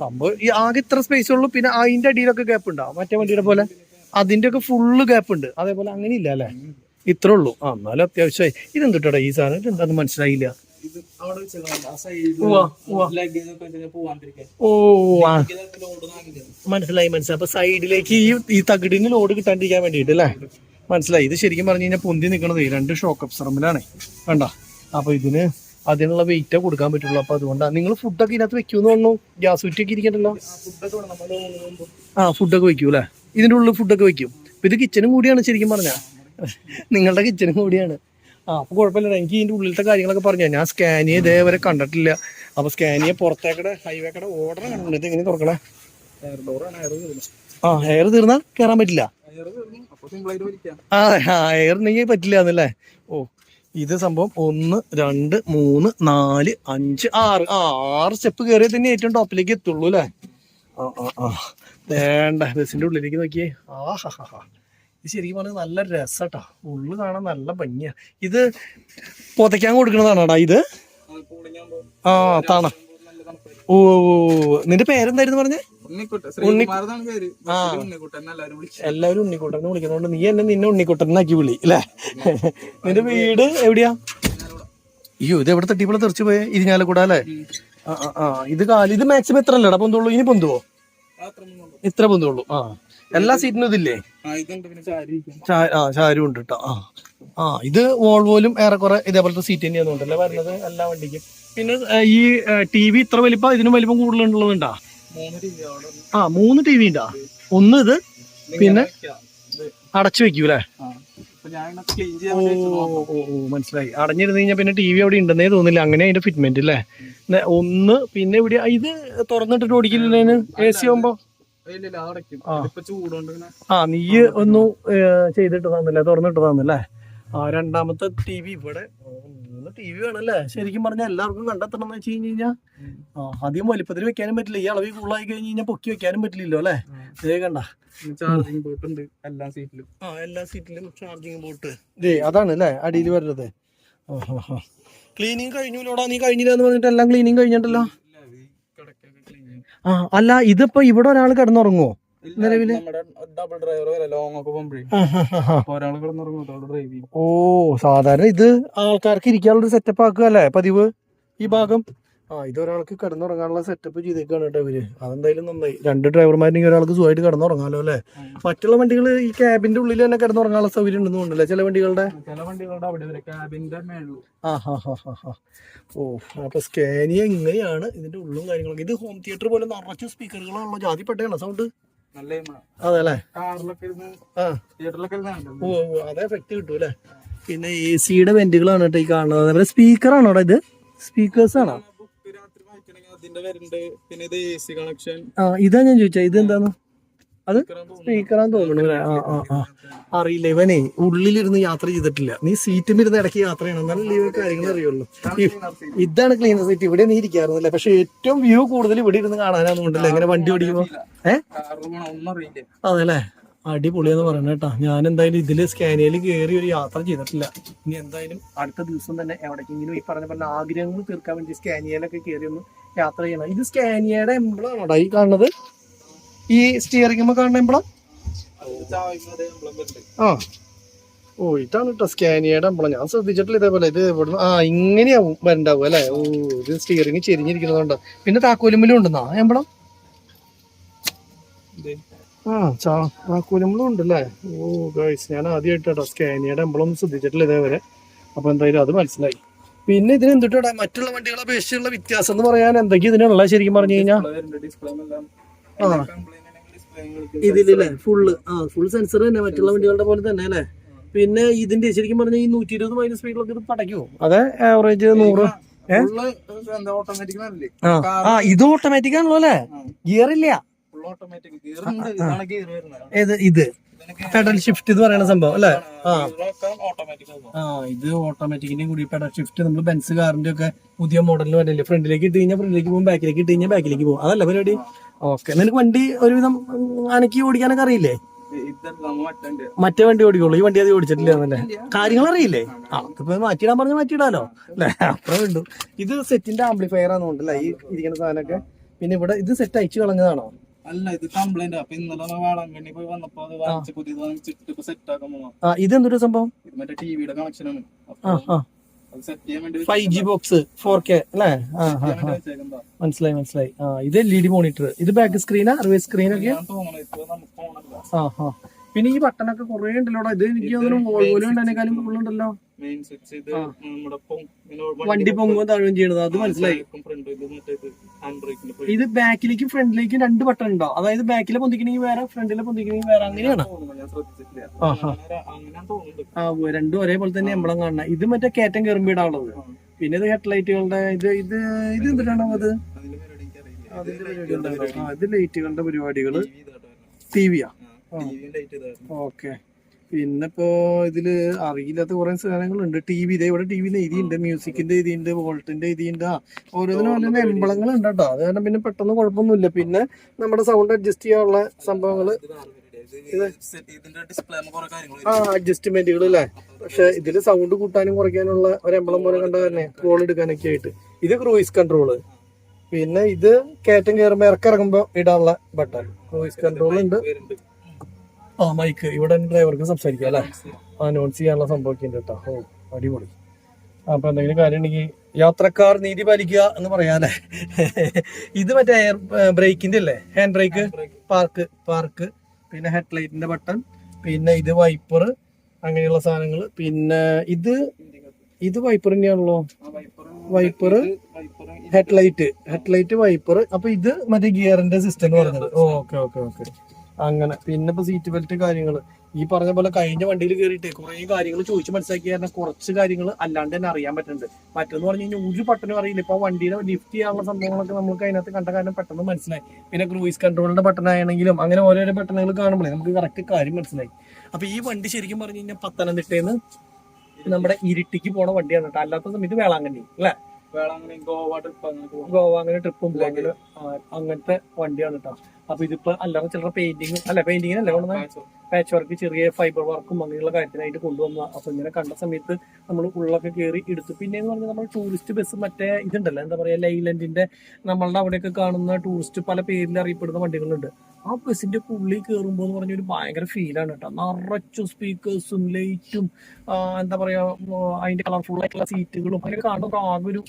സംഭവം ഈ ആകെ ഇത്ര സ്പേസ് ഉള്ളൂ. പിന്നെ അതിന്റെ അടിയിലൊക്കെ ഗ്യാപ്പ് ഉണ്ടാവും മറ്റേ വണ്ടിയുടെ പോലെ. അതിന്റെ ഒക്കെ ഫുള്ള് ഗ്യാപ്പ് ഉണ്ട്. അതേപോലെ അങ്ങനെ ഇല്ല അല്ലേ? ഇത്ര ഉള്ളൂ. എന്നാലും അത്യാവശ്യമായി. ഇതെന്തിട്ടാ ഈ സാധനം? ഇതെന്താന്ന് മനസ്സിലായില്ല. മനസ്സിലായി. അപ്പൊ സൈഡിലേക്ക് ഈ തകിടിന് ലോഡ് കിട്ടാണ്ടിരിക്കാൻ വേണ്ടിട്ട് അല്ലേ? മനസ്സിലായി. ഇത് ശരിക്കും പറഞ്ഞു കഴിഞ്ഞാൽ പൊന്തി നിൽക്കണത് 2 ഷോക്ക് അബ്സർവറിലാണ്. വേണ്ട. അപ്പൊ അതിനുള്ള വെയിറ്റേ കൊടുക്കാൻ പറ്റുള്ളൂ. അപ്പൊ അതുകൊണ്ടാണ്. നിങ്ങൾ ഫുഡൊക്കെ ഇതിനകത്ത് വെക്കൂന്ന് പറഞ്ഞു. ഗ്യാസ് കുറ്റിയൊക്കെ ഇരിക്കണ്ടല്ലോ. ഫുഡൊക്കെ വെക്കൂ അല്ലേ? ഇതിന്റെ ഉള്ളിൽ ഫുഡൊക്കെ വെക്കും. ഇത് കിച്ചനും കൂടിയാണ് ശരിക്കും പറഞ്ഞാ. നിങ്ങളുടെ കിച്ചനും കൂടിയാണ്. അപ്പൊ കുഴപ്പമില്ല. എനിക്ക് ഇതിന്റെ ഉള്ളിലത്തെ കാര്യങ്ങളൊക്കെ പറഞ്ഞു. ഞാൻ സ്കാനിയെ ഇതേവരെ കണ്ടിട്ടില്ല. അപ്പൊ സ്കാനിയെ പുറത്തേക്കടെ ഹൈവേക്കടെ ഓർഡർ കണ്ടിട്ട് എങ്ങനെ തുറക്കണേ? എയർ തീർന്നാ കയറാൻ പറ്റില്ല. എയർ ഉണ്ടെങ്കിൽ പറ്റില്ല എന്നല്ലേ? ഇത് സംഭവം 1 2 3 4 5 6 സ്റ്റെപ്പ് കയറിയാൽ തന്നെ ഏറ്റവും ടോപ്പിലേക്ക് എത്തുള്ളൂ അല്ലേ? വേണ്ട. ബസിന്റെ ഉള്ളിലേക്ക് നോക്കിയേ. ഇത് ശരിക്കും പറഞ്ഞാൽ നല്ല രസട്ടാ. ഉള്ളു കാണാൻ നല്ല ഭംഗിയാ. ഇത് പുതയ്ക്കാൻ കൊടുക്കണതാണോടാ ഇത്? തണ. നിന്റെ പേരെന്തായിരുന്നു പറഞ്ഞേ? എല്ലാവരും ഉണ്ണിക്കുട്ടൻ എന്ന് വിളിക്കുന്നോണ്ട് നീ നിന്നെ ഉണ്ണിക്കുട്ടൻ എന്നാക്കി വിളി അല്ലേ? നിന്റെ വീട് എവിടെയാ? അയ്യോ, ഇത് എവിടെ തട്ടിപ്പോൾ തെറിച്ചു പോയേ? ഇരിഞ്ഞാലക്കൂട അല്ലേ? ഇത് ഇത് മാക്സിമം എത്ര അല്ലേടാ പൊന്തുള്ളൂ? ഇനി പൊന്തുവോ? ഇത്ര പൊന്തുള്ളൂ. എല്ലാ സീറ്റിനും ഇതില്ലേ? ചാരും ഉണ്ട് കേട്ടോ. ഇത് വോൾവോലും ഏറെക്കുറെ ഇതേപോലത്തെ സീറ്റ് തന്നെയാന്നുണ്ടല്ലേ വരുന്നത് എല്ലാ വണ്ടിക്കും. പിന്നെ ഈ TV ഇത്ര വലിപ്പം ഇതിനും വലിപ്പം കൂടുതലുള്ളതുണ്ടാ? 3 TV ഉണ്ടാ? ഒന്ന് ഇത്, പിന്നെ അടച്ചു വെക്കൂലേ? മനസ്സിലായി. അടഞ്ഞിരുന്ന് കഴിഞ്ഞാൽ പിന്നെ TV അവിടെ ഉണ്ടെന്നേ തോന്നില്ല. അങ്ങനെ അതിന്റെ ഫിറ്റ്മെന്റ് അല്ലേ? ഒന്ന് പിന്നെ ഇവിടെ ഇത് തുറന്നിട്ടിട്ട് ഓടിക്കില്ലേന് AC ആവുമ്പോ? നീ ഒന്ന് ചെയ്തിട്ട് തന്നില്ലേ? തുറന്നിട്ട് തന്നല്ലേ? രണ്ടാമത്തെ TV ഇവിടെ 3 TV വേണല്ലേ? ശരിക്കും പറഞ്ഞാൽ എല്ലാവർക്കും കണ്ടെത്തണം എന്ന് വെച്ച് കഴിഞ്ഞാൽ അധികം വലിപ്പത്തിൽ വെക്കാനും പറ്റില്ല. ഈ അളവിൽ കൂടുതലായി കഴിഞ്ഞ് കഴിഞ്ഞാൽ പൊക്കി വെക്കാനും പറ്റില്ലല്ലോ അല്ലേ? ഇതേ കണ്ട ചാർജിങ് പോർട്ട് ഉണ്ട് എല്ലാ സീറ്റിലും. എല്ലാ സീറ്റിലും ചാർജിങ് പോർട്ട്. അതാണ് അല്ലേ അടിയിൽ വരുന്നത്. ക്ലീനിങ് കഴിഞ്ഞൂലോടാ? നീ കഴിഞ്ഞില്ലെന്ന് പറഞ്ഞിട്ട് എല്ലാം ക്ലീനിങ് കഴിഞ്ഞിട്ടല്ലോ. അല്ല, ഇതിപ്പോ ഇവിടെ ഒരാൾ കിടന്നുറങ്ങുമോ നിലവില്? സാധാരണ ഇത് ആൾക്കാർക്ക് ഇരിക്കാനുള്ള സെറ്റപ്പ് ആക്കുക അല്ലേ പതിവ് ഈ ഭാഗം? ഇതൊരാൾക്ക് കിടന്നുറങ്ങാനുള്ള സെറ്റപ്പ് ചെയ്തേക്കാണ് കേട്ടോ ഇവര്. അതെന്തായാലും നന്നായി. 2 ഡ്രൈവർമാരുണ്ടെങ്കിൽ ഒരാൾക്ക് സുഖമായിട്ട് കിടന്നുറങ്ങാലോ അല്ലേ? മറ്റുള്ള വണ്ടികൾ ഈ ക്യാബിന്റെ ഉള്ളിൽ തന്നെ കിടന്നുറങ്ങാനുള്ള സൗകര്യം ഉണ്ടെന്ന് തോന്നുന്നില്ല ചില വണ്ടികളുടെ. അപ്പൊ സ്കാനിയ ഇങ്ങനെയാണ് ഇതിന്റെ ഉള്ളും കാര്യങ്ങളൊക്കെ. ഇത് ഹോം തിയേറ്റർ പോലെ നിറച്ച് സ്പീക്കറുകളാണല്ലോ. ജാതിപ്പെട്ടയാണ് സൗണ്ട്. അതെ അല്ലേ? അതേ എഫക്ട് കിട്ടും അല്ലേ? പിന്നെ AC-യുടെ വെന്റുകളാണ് കേട്ടോ ഈ കാണുന്നത്. അതേപോലെ സ്പീക്കറാണോ ഇത്? സ്പീക്കേഴ്സ് ആണോ? ഇതാ ഞാൻ ചോദിച്ചാ ഇത് എന്താന്ന്? അത് സ്പീക്കറാന്ന് തോന്നുന്നു. അറിയില്ല. ഇവനെ ഉള്ളിലിരുന്ന് യാത്ര ചെയ്തിട്ടില്ല. നീ സീറ്റും ഇരുന്ന് ഇടയ്ക്ക് യാത്ര ചെയ്യണം, നല്ല ലീവ് കാര്യങ്ങൾ അറിയുള്ളൂ. ഇതാണ് ക്ലീനർ സീറ്റ്. ഇവിടെ നീ ഇരിക്കാറുന്നില്ല. പക്ഷെ ഏറ്റവും വ്യൂ കൂടുതൽ ഇവിടെ ഇരുന്ന് കാണാനാന്നുണ്ടല്ലേ എങ്ങനെ വണ്ടി ഓടിക്കുമ്പോ? അതെല്ലേ? അടിപൊളിയെന്ന് പറയണ കേട്ടാ. ഞാൻ എന്തായാലും ഇതില് സ്കാനിയയിൽ കയറി ഒരു യാത്ര ചെയ്തിട്ടില്ല. ഇനി എന്തായാലും അടുത്ത ദിവസം തന്നെ എവിടേക്കെങ്കിലും ഈ പറഞ്ഞ പോലെ ആഗ്രഹങ്ങൾ തീർക്കാൻ വേണ്ടി സ്കാനിയയിലൊക്കെ കയറി ഒന്ന് യാത്ര ചെയ്യണം. ഇത് സ്കാനിയയുടെ എംബ്ലമാണോടാ ഈ കാണുന്നത്? ഈ സ്റ്റിയറിംഗ് കാണുന്ന എംബ്ലം? ഇതാണ് കേട്ടോ സ്കാനിയയുടെ എംബ്ലം. ഞാൻ ശ്രദ്ധിച്ചിട്ടില്ല ഇതേപോലെ. ഇത് ഇവിടുന്ന് ഇങ്ങനെയാവും വരണ്ടാവും അല്ലെ? ഇത് സ്റ്റിയറിംഗ് ചെരിഞ്ഞിരിക്കുന്നതുകൊണ്ട്. പിന്നെ താക്കോലുമ്പിലും ഉണ്ടെന്നാ എംബ്ലം? താക്കോലുമ്പിലും ഉണ്ടല്ലേ? ഗൈസ്, ഞാൻ ആദ്യമായിട്ട് കേട്ടോ സ്കാനിയയുടെ എംബ്ലം ശ്രദ്ധിച്ചിട്ടില്ല ഇതേവരെ. അപ്പൊ എന്തായാലും അത് മനസ്സിലായി. പിന്നെ ഇതിന് എന്തിട്ടാ മറ്റുള്ള വണ്ടികളെ അപേക്ഷിച്ചുള്ള വ്യത്യാസം എന്ന് പറയാൻ എന്തൊക്കെയാ ഇതിനുള്ള ശരിക്കും പറഞ്ഞു കഴിഞ്ഞാൽ? ഇതിലല്ലേ ഫുൾ സെൻസർ തന്നെ മറ്റുള്ള വണ്ടികളുടെ പോലെ തന്നെ അല്ലേ? പിന്നെ ഇതിന്റെ ശരിക്കും പറഞ്ഞാൽ ഈ 120 മൈൽ സ്പീഡിലൊക്കെ ഇത് പടയ്ക്കുമോ? അതെ, ആവറേജ് 100. ഇത് ഓട്ടോമാറ്റിക് ആണല്ലോ അല്ലേ? ഗിയർ ഇല്ല. ഇത് പെഡൽ ഷിഫ്റ്റ് എന്ന് പറയുന്ന സംഭവം അല്ലേ? ഇത് ഓട്ടോമാറ്റിക്കിന്റെ കൂടി പെഡൽ ഷിഫ്റ്റ് നമ്മൾ ബെൻസ് കാറിന്റെ ഒക്കെ പുതിയ മോഡലിന് വരല്ലേ? ഫ്രണ്ടിലേക്ക് ഇട്ട് കഴിഞ്ഞാൽ ഫ്രണ്ടിലേക്ക് പോകും, ബാക്കിലേക്ക് ഇട്ട് കഴിഞ്ഞാൽ ബാക്കിലേക്ക് പോകും. അതല്ല പരിപാടി. ഓക്കെ, നിനക്ക് വണ്ടി ഒരുവിധം അനക്കി ഓടിക്കാനൊക്കെ അറിയില്ലേ? മറ്റേ വണ്ടി ഓടിക്കുള്ളൂ, ഈ വണ്ടി അത് ഓടിച്ചിട്ടില്ല എന്നല്ലേ? കാര്യങ്ങൾ അറിയില്ലേ? ഇപ്പൊ മാറ്റിയിടാൻ പറഞ്ഞ് മാറ്റിയിടാലോ അല്ലേ? അത്രേ ഉള്ളൂ. ഇത് സെറ്റിന്റെ ആംപ്ലിഫയർ ആണെന്നുണ്ടല്ലേ ഈ ഇരിക്കുന്ന സാധനമൊക്കെ? പിന്നെ ഇവിടെ ഇത് സെറ്റ് അയച്ചു കളഞ്ഞതാണോ? അല്ല, ഇത് കംപ്ലൈന്റ്. അപ്പൊ ഇന്നലെ വേളാങ്കണ്ണി പോയി വന്നപ്പോ അത് വാങ്ങിച്ച് പുതിയത് വാങ്ങിച്ചിട്ട് സെറ്റ് ആക്കാൻ പോവാ. ഇത് എന്തൊരു സംഭവം? ഇത് മറ്റേ ടിവിയുടെ കണക്ഷൻ ആണ്. സെറ്റ് ചെയ്യാൻ വേണ്ടി 5G ബോക്സ് 4K അല്ലേ? മനസ്സിലായി. ഇത് LED മോണിറ്റർ. ഇത് ബാക്ക് സ്ക്രീനാ, റിവേഴ്സ് സ്ക്രീനൊക്കെ? പിന്നെ ഈ ബട്ടണൊക്കെ കുറെ ഉണ്ടല്ലോടാ. ഇത് എനിക്ക് തോന്നുന്നു വോൾവോലും ഉണ്ടതിനേക്കാളും കൂടുതലുണ്ടല്ലോ. വണ്ടി പൊങ്ങുമ്പോൾ താഴുകയും ചെയ്യണത്, അത് മനസ്സിലായി. ഇത് ബാക്കിലേക്കും ഫ്രണ്ടിലേക്കും 2 ബട്ടൺ ഉണ്ടോ? അതായത് ബാക്കിലെ പൊന്തിക്കണമെങ്കിൽ വേറെ, ഫ്രണ്ടിലെ പൊന്തിക്കണമെങ്കിൽ വേറെ, അങ്ങനെയാണ്? രണ്ടും ഒരേപോലെ തന്നെ എമ്പളം കാണണം. ഇത് മറ്റേ കയറ്റം കയറുമ്പോൾ ഇടാനുള്ളത്. പിന്നെ ഇത് ഹെഡ്ലൈറ്റുകളുടെ ഇത് എന്തിനാണോ അത്? ഇത് ലൈറ്റുകളുടെ പരിപാടികള്. ടിവിയാ? ഓക്കെ. പിന്നെ ഇപ്പോ ഇതില് അറിയില്ലാത്ത കുറെ സാധനങ്ങളുണ്ട്. ടിവി, ഇവിടെ ടിവിന്റെ എഴുതിയുണ്ട്, മ്യൂസിക്കിന്റെ എഴുതിയുണ്ട്, വോൾട്ടിന്റെ എഴുതിയുണ്ട്. ഓരോന്നിനും ഓരോന്ന് എമ്പളങ്ങൾ ഉണ്ട് കേട്ടോ. അത് കാരണം പിന്നെ പെട്ടെന്ന് കുഴപ്പമൊന്നുമില്ല. പിന്നെ നമ്മുടെ സൗണ്ട് അഡ്ജസ്റ്റ് ചെയ്യാനുള്ള സംഭവങ്ങള്, അഡ്ജസ്റ്റ്മെന്റുകൾ അല്ലേ? പക്ഷെ ഇതില് സൗണ്ട് കൂട്ടാനും കുറയ്ക്കാനുള്ള ഒരു എമ്പളം പോലെ കണ്ട തന്നെ കോൾ എടുക്കാനൊക്കെ ആയിട്ട്. ഇത് ക്രൂയിസ് കൺട്രോള്. പിന്നെ ഇത് കയറ്റം കയറുമ്പോ ഇറക്കുമ്പോ ഇടാനുള്ള ബട്ടൺ. ക്രൂയിസ് കൺട്രോൾ ഉണ്ട്. മൈക്ക് ഇവിടെ ഡ്രൈവർക്ക് സംസാരിക്കാം അല്ലെ? അനൗൺസ് ചെയ്യാനുള്ള സംഭവമൊക്കെ ഉണ്ട് കേട്ടോ. അടിപൊളി. അപ്പൊ എന്തെങ്കിലും കാര്യം ഉണ്ടെങ്കിൽ യാത്രക്കാർ നീതി പാലിക്കുക എന്ന് പറയാല്ലേ? ഇത് മറ്റേ എയർ ബ്രേക്കിന്റെ അല്ലേ? Hand brake, park. പിന്നെ ഹെഡ്ലൈറ്റിന്റെ ബട്ടൺ. പിന്നെ ഇത് വൈപ്പർ, അങ്ങനെയുള്ള സാധനങ്ങൾ. പിന്നെ ഇത് വൈപ്പർ തന്നെയാണല്ലോ. Wiper, headlight, wiper. അപ്പൊ ഇത് മറ്റേ ഗിയറിന്റെ സിസ്റ്റം എന്ന് പറഞ്ഞത്. ഓക്കെ. അങ്ങനെ. പിന്നെ ഇപ്പൊ സീറ്റ് ബെൽറ്റ് കാര്യങ്ങൾ ഈ പറഞ്ഞ പോലെ കഴിഞ്ഞ വണ്ടിയിൽ കയറിയിട്ട് കുറെ കാര്യങ്ങൾ ചോദിച്ച് മനസ്സിലാക്കി കാരണം കുറച്ച് കാര്യങ്ങൾ അല്ലാണ്ട് തന്നെ അറിയാൻ പറ്റുന്നുണ്ട്. മറ്റെന്ന് പറഞ്ഞു കഴിഞ്ഞാൽ ഒരു ബട്ടനും അറിയില്ല. ഇപ്പൊ വണ്ടിയുടെ ലിഫ്റ്റ് ചെയ്യാനുള്ള സംഭവങ്ങളൊക്കെ നമുക്ക് അതിനകത്ത് കണ്ട കാരണം പെട്ടെന്ന് മനസ്സിലായി. പിന്നെ ക്രൂയിസ് കൺട്രോളിന്റെ ബട്ടൺ ആണെങ്കിലും അങ്ങനെ ഓരോരോ ബട്ടണുകൾ കാണുമ്പോഴേ നമുക്ക് കറക്റ്റ് കാര്യം മനസ്സിലായി. അപ്പൊ ഈ വണ്ടി ശരിക്കും പറഞ്ഞു കഴിഞ്ഞാൽ പത്തനംതിട്ടയിൽ നമ്മുടെ ഇരിട്ടിക്ക് പോണ വണ്ടിയാണ് കേട്ടോ. അല്ലാത്ത സമയത്ത് വേളാങ്കണ്ണി അല്ലെ? ഗോവ അങ്ങനെ ട്രിപ്പും അങ്ങനെ അങ്ങനത്തെ വണ്ടിയാണ് കേട്ടോ. അപ്പൊ ഇതിപ്പോ അല്ലാതെ ചിലർ പെയിന്റിങ്ങിനല്ലേ കൊണ്ടുവന്ന പാച്ച് വർക്ക്, ചെറിയ ഫൈബർ വർക്കും അങ്ങനെയുള്ള കാര്യത്തിനായിട്ട് കൊണ്ടുവന്ന. അപ്പൊ ഇങ്ങനെ കണ്ട സമയത്ത് നമ്മൾ ഉള്ളൊക്കെ കയറി എടുത്തു. പിന്നെന്ന് പറഞ്ഞാൽ നമ്മൾ ടൂറിസ്റ്റ് ബസ് മറ്റേ ഇതുണ്ടല്ലോ, എന്താ പറയാ, ലൈലൻഡിന്റെ നമ്മളുടെ അവിടെയൊക്കെ കാണുന്ന ടൂറിസ്റ്റ് പല പേരിൽ അറിയപ്പെടുന്ന വണ്ടികളുണ്ട്. ആ ബസ്സിന്റെ ഉള്ളിൽ കയറുമ്പോൾ എന്ന് പറഞ്ഞ ഒരു ഭയങ്കര ഫീലാണ് കേട്ടോ. നിറച്ചു സ്പീക്കേഴ്സും ലൈറ്റും എന്താ പറയാ അതിന്റെ കളർഫുൾ ആയിട്ടുള്ള സീറ്റുകളും അങ്ങനെ കാണുമ്പോൾ ആകെ ഒരു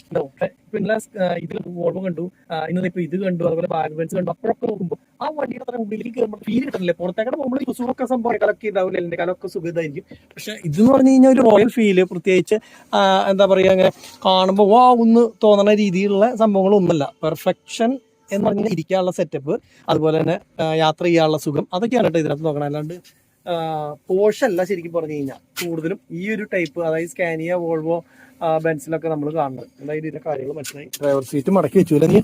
പിന്നെ ഇതിൽ വോൾവോ കണ്ടു, ഇന്നിപ്പോ ഇത് കണ്ടു, അതുപോലെ ബാഗ് ബെൻസ് കണ്ടു. അപ്പോഴൊക്കെ നോക്കുമ്പോൾ ആ വണ്ടിയുടെ അത്ര ഉള്ളിലേക്ക് കയറുമ്പോൾ ഫീൽ കിട്ടണില്ലേ? പുറത്തേക്കാണ് പോകുമ്പോൾ സുഖമൊക്കെ സംഭവം കലക്കി ഇതാവില്ല, എന്റെ കാലമൊക്കെ സുഖിതായിരിക്കും. പക്ഷെ ഇതെന്ന് പറഞ്ഞു കഴിഞ്ഞാൽ ഒരു റോയൽ ഫീല്, പ്രത്യേകിച്ച് എന്താ പറയാ അങ്ങനെ കാണുമ്പോൾ ഒന്ന് തോന്നുന്ന രീതിയിലുള്ള സംഭവങ്ങളൊന്നുമല്ല. പെർഫെക്ഷൻ എന്ന് പറഞ്ഞാൽ ഇരിക്കാനുള്ള സെറ്റപ്പ്, അതുപോലെ തന്നെ യാത്ര ചെയ്യാനുള്ള സുഖം, അതൊക്കെയാണ് കേട്ടോ ഇതിനകത്ത് നോക്കണം. അല്ലാണ്ട് പോഷല്ല ശരിക്കും പറഞ്ഞു കഴിഞ്ഞാൽ കൂടുതലും ഈ ഒരു ടൈപ്പ്, അതായത് സ്കാനിയ, വോൾവോ, ബെൻസിലൊക്കെ നമ്മൾ കാണുന്നത്. എന്തായാലും ഇതിന്റെ കാര്യങ്ങൾ മനസ്സിലായി. ഡ്രൈവർ സീറ്റ് മടക്കി വെച്ചു നീ.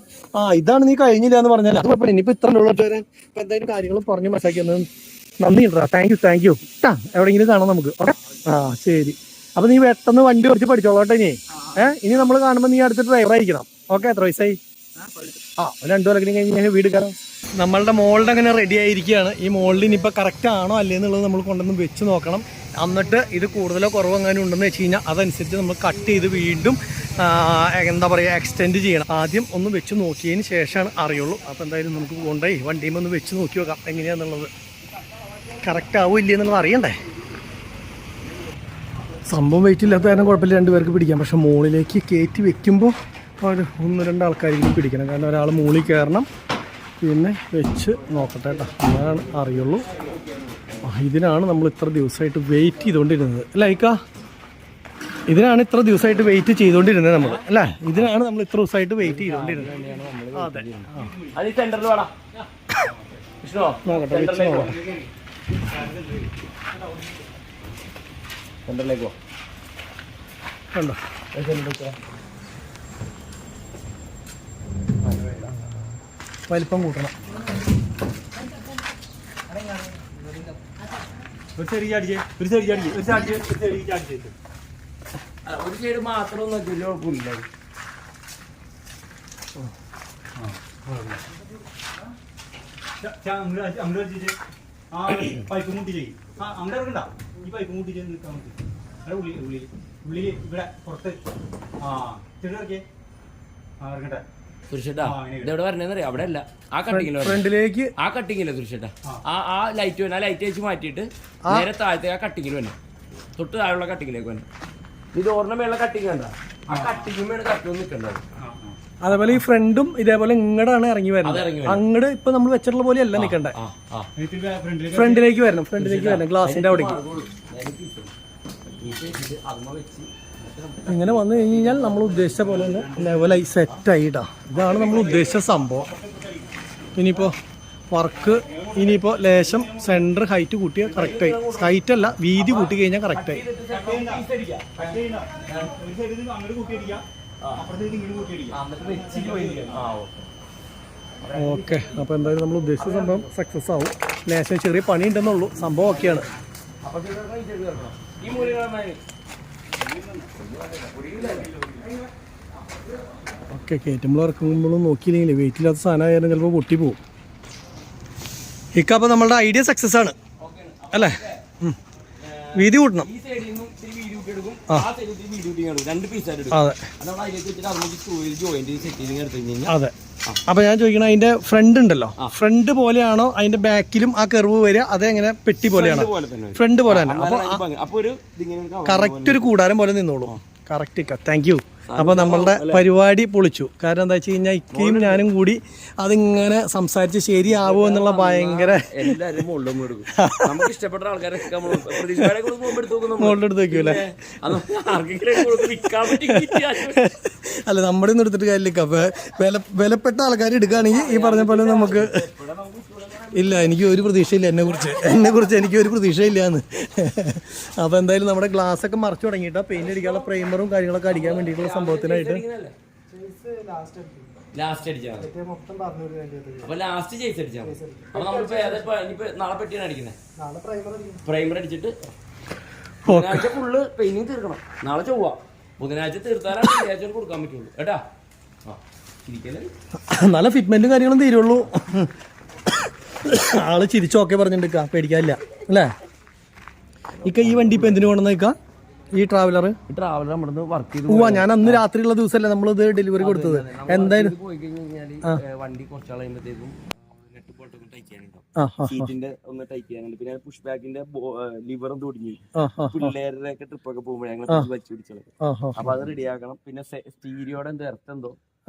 ഇതാണ് നീ കഴിഞ്ഞില്ല എന്ന് പറഞ്ഞാൽ അത് കുഴപ്പമില്ല. ഇനിയിപ്പോ ഇത്ര ഉള്ളിട്ട് വരാൻ ഇപ്പൊ എന്തായാലും കാര്യങ്ങൾ പറഞ്ഞു മനസ്സിലാക്കിയത് നന്ദി ഉണ്ടോ. താങ്ക് യു എവിടെയെങ്കിലും കാണാം നമുക്ക്. ഓക്കെ, ശരി. അപ്പൊ നീ പെട്ടെന്ന് വണ്ടി കുറച്ച് പഠിച്ചോളട്ടെ. ഇനി നമ്മൾ കാണുമ്പോൾ നീ അടുത്ത ഡ്രൈവർ ആയിരിക്കണം. ഓക്കെ, എത്ര വയസ്സായി? 2 കൊല്ലം കഴിഞ്ഞ് ഞാൻ വീട് കയറാം. നമ്മളുടെ മോളുടെ അങ്ങനെ റെഡി ആയിരിക്കുകയാണ്. ഈ മോളിൽ ഇനിയിപ്പോൾ കറക്റ്റ് ആണോ അല്ലേ എന്നുള്ളത് നമ്മൾ കൊണ്ടുവന്ന് വെച്ച് നോക്കണം. എന്നിട്ട് ഇത് കൂടുതലോ കുറവോ അങ്ങനെ ഉണ്ടെന്ന് വെച്ച് കഴിഞ്ഞാൽ അതനുസരിച്ച് നമ്മൾ കട്ട് ചെയ്ത് വീണ്ടും എന്താ പറയുക എക്സ്റ്റെൻഡ് ചെയ്യണം. ആദ്യം ഒന്ന് വെച്ച് നോക്കിയതിന് ശേഷമാണ് അറിയുള്ളൂ. അപ്പോൾ എന്തായാലും നമുക്ക് കൊണ്ടുപോയി വണ്ടിയും ഒന്ന് വെച്ച് നോക്കി നോക്കാം എങ്ങനെയാണെന്നുള്ളത്. കറക്റ്റ് ആവോ ഇല്ലേ എന്നുള്ളത് അറിയണ്ടേ. സംഭവം വെയിറ്റ് ഇല്ലാത്ത കാരണം കുഴപ്പമില്ല, 2 പേർക്ക് പിടിക്കാം. പക്ഷെ മുകളിലേക്ക് കയറ്റി വെക്കുമ്പോൾ ഒരു 1-2 ആൾക്കാരെങ്കിലും പിടിക്കണം. കാരണം ഒരാൾ മുകളിൽ കയറണം. പിന്നെ വെച്ച് നോക്കട്ടെ കേട്ടോ, എന്നാലാണ് അറിയുള്ളൂ. ഇതിനാണ് നമ്മൾ ഇത്ര ദിവസമായിട്ട് വെയിറ്റ് ചെയ്തുകൊണ്ടിരുന്നത് ലൈക്ക. ഇതിനാണ് ഇത്ര ദിവസമായിട്ട് വെയിറ്റ് ചെയ്തുകൊണ്ടിരുന്നത് നമ്മൾ അല്ലേ? ഇതിനാണ് നമ്മൾ ഇത്ര ദിവസമായിട്ട് വെയിറ്റ് ചെയ്തുകൊണ്ടിരുന്നത്. അതെ, നോക്കട്ടെ വെച്ച് നോക്കട്ടെ. കണ്ടോ വലിപ്പം കൂട്ടണം. ഒരു ചെറിയ അടിച്ച് ഒരു ചെറിയ അടിച്ച് ഒരു ചാടിച്ച് ഒരു ചെറിയ ചാടിച്ച് ഒരു സൈഡ് മാത്രം നോക്കില്ല കുഴപ്പമില്ല. അങ്ങോട്ട് അടിച്ചിട്ട് ആ പൈപ്പ് മുട്ടി ചെയ്യും. ആ അങ്ങോട്ട് ഇറക്കണ്ട, ഈ പൈപ്പ് മുട്ടി ചെയ്ത് നിൽക്കാൻ പറ്റും. അവിടെ ഉള്ളിൽ ഉള്ളിൽ ഉള്ളിൽ ഇവിടെ പുറത്ത്. ആ ചെറിയ ഇറക്കിയേ. ആ ഇറങ്ങട്ടെ സുരക്ഷേട്ടാ. ഇതെവിടെ വരണേന്നറിയാം, അവിടെ അല്ല, ആ കട്ടിങ്ങില് ഫ്രണ്ടിലേക്ക്. ആ കട്ടിങ്ങില്ല സുരക്ഷേട്ടാ. ആ ലൈറ്റ് വേണം, ആ ലൈറ്റ് വെച്ച് മാറ്റിയിട്ട് നേരെ താഴത്തെ ആ കട്ടിങ്ങിൽ വേണം, തൊട്ട് താഴെയുള്ള കട്ടിങ്ങിലേക്ക് വേണം. ഇത് ഓർമ്മ മേലുള്ള കട്ടിങ് കണ്ട, ആ കട്ടിങ്ങുമാണ് കട്ടൊന്നും നിൽക്കേണ്ടത്. അതേപോലെ ഈ ഫ്രണ്ടും ഇതേപോലെ ഇങ്ങടാണ് ഇറങ്ങി വരുന്നത്. അങ്ങട് ഇപ്പൊ നമ്മൾ വെച്ചിട്ടുള്ള പോലെ അല്ല നിൽക്കണ്ടേ, ഫ്രണ്ടിലേക്ക് വരണം, ഫ്രണ്ടിലേക്ക് വരണം, ഗ്ലാസിന്റെ അവിടേക്ക്. ഇങ്ങനെ വന്നു കഴിഞ്ഞാൽ നമ്മൾ ഉദ്ദേശിച്ച പോലെ തന്നെ ലെവലായി സെറ്റായിട്ടാ. ഇതാണ് നമ്മൾ ഉദ്ദേശിച്ച സംഭവം. ഇനിയിപ്പോ വർക്ക് ഇനിയിപ്പോ ലേശം സെന്റർ ഹൈറ്റ് കൂട്ടിയ കറക്റ്റായി. ഹൈറ്റ് അല്ല, വീതി കൂട്ടി കഴിഞ്ഞാൽ കറക്റ്റായി. ഓക്കെ, അപ്പോൾ എന്തായാലും നമ്മൾ ഉദ്ദേശിച്ച സംഭവം സക്സസ് ആവും. ലേശം ചെറിയ പണി ഉണ്ടെന്നുള്ളൂ, സംഭവം ഓക്കെയാണ്. ഓക്കെ, കയറ്റുമ്പോൾ ഇറക്കുമ്പോഴും നോക്കിയില്ലെങ്കിൽ വെയിറ്റില്ലാത്ത സാധനമായാലും ചിലപ്പോൾ പൊട്ടിപ്പോവും. ഇക്കപ്പോൾ നമ്മളുടെ ഐഡിയ സക്സസ് ആണ് അല്ലേ? വീതി കൂട്ടണം. അതെ, അപ്പൊ ഞാൻ ചോദിക്കണം, അതിന്റെ ഫ്രണ്ട് ഉണ്ടല്ലോ, ഫ്രണ്ട് പോലെയാണോ അതിന്റെ ബാക്കിലും ആ കർവ് വരിക? അതെങ്ങനെ പെട്ടി പോലെയാണോ? ഫ്രണ്ട് പോലെ തന്നെ. അപ്പൊ കറക്റ്റ് ഒരു കൂടാരം പോലെ നിന്നോളൂ. കറക്റ്റ്. Thank you. അപ്പോൾ നമ്മളുടെ പരിപാടി പൊളിച്ചു. കാരണം എന്താ വെച്ച് കഴിഞ്ഞാൽ ഇക്കയും ഞാനും കൂടി അതിങ്ങനെ സംസാരിച്ച് ശരിയാവോ എന്നുള്ള ഭയങ്കര മുകളിൽ എടുത്ത് വെക്കൂല്ലേ? അല്ല, നമ്മുടെ ഒന്നും എടുത്തിട്ട് കാര്യമില്ല. വിലപ്പെട്ട ആൾക്കാർ എടുക്കുകയാണെങ്കിൽ ഈ പറഞ്ഞ പോലെ നമുക്ക് ഇല്ല, എനിക്ക് ഒരു പ്രതീക്ഷയില്ല എന്നെക്കുറിച്ച് എനിക്ക് ഒരു പ്രതീക്ഷയില്ലാന്ന്. അപ്പോൾ എന്തായാലും നമ്മുടെ ഗ്ലാസ് ഒക്കെ മറച്ചു തുടങ്ങിയിട്ടാ പെയിന്റ് അടിക്കാനുള്ള പ്രൈമറും കാര്യങ്ങളൊക്കെ അടിക്കാൻ വേണ്ടിയിട്ടുള്ള സംഭവത്തിനായിട്ട് പ്രൈമർ അടിച്ചിട്ട് ബുധനാഴ്ച ഫുള്ള് പെയിന്റിങ് തീർക്കണം. നാളെ ചൊവ്വ, ബുധനാഴ്ച തീർത്താലാണ് വെള്ളിയാഴ്ച കൊടുക്കാൻ പറ്റുള്ളൂ കേട്ടാ. നല്ല ഫിറ്റ്മെന്റും കാര്യങ്ങളും തീരുള്ളൂ. ആള് ചിരിച്ചോക്കെ പറഞ്ഞിട്ട് പേടിക്കാനില്ല അല്ലേ? ഇക്ക ഈ വണ്ടി ഇപ്പൊ എന്തിനു കൊണ്ടുവന്നേക്ക? ഈ ട്രാവലർ നമ്മുടെ വർക്ക് ചെയ്ത് പോവാ. ഞാൻ അന്ന് രാത്രിയുള്ള ദിവസമല്ലേ നമ്മളിത് ഡെലിവറി കൊടുത്തത്. എന്തായാലും പോയി കഴിഞ്ഞാൽ വണ്ടി കുറച്ചാൾ കഴിയുമ്പോഴത്തേക്കും സീറ്റിന്റെ ഒന്ന് ടൈറ്റ് ചെയ്യാനുണ്ട്. പിന്നെ പുഷ് ബാക്കിന്റെ ലിവറും തുടങ്ങി പിള്ളേരുടെ ഒക്കെ ട്രിപ്പ് ഒക്കെ പോകുമ്പോഴേ ഞങ്ങൾ വലിച്ചു പിടിച്ചത്. അപ്പൊ അത് റെഡിയാക്കണം. പിന്നെ സ്റ്റീരിയോടെ എന്തോ എർത്ത് എന്തോ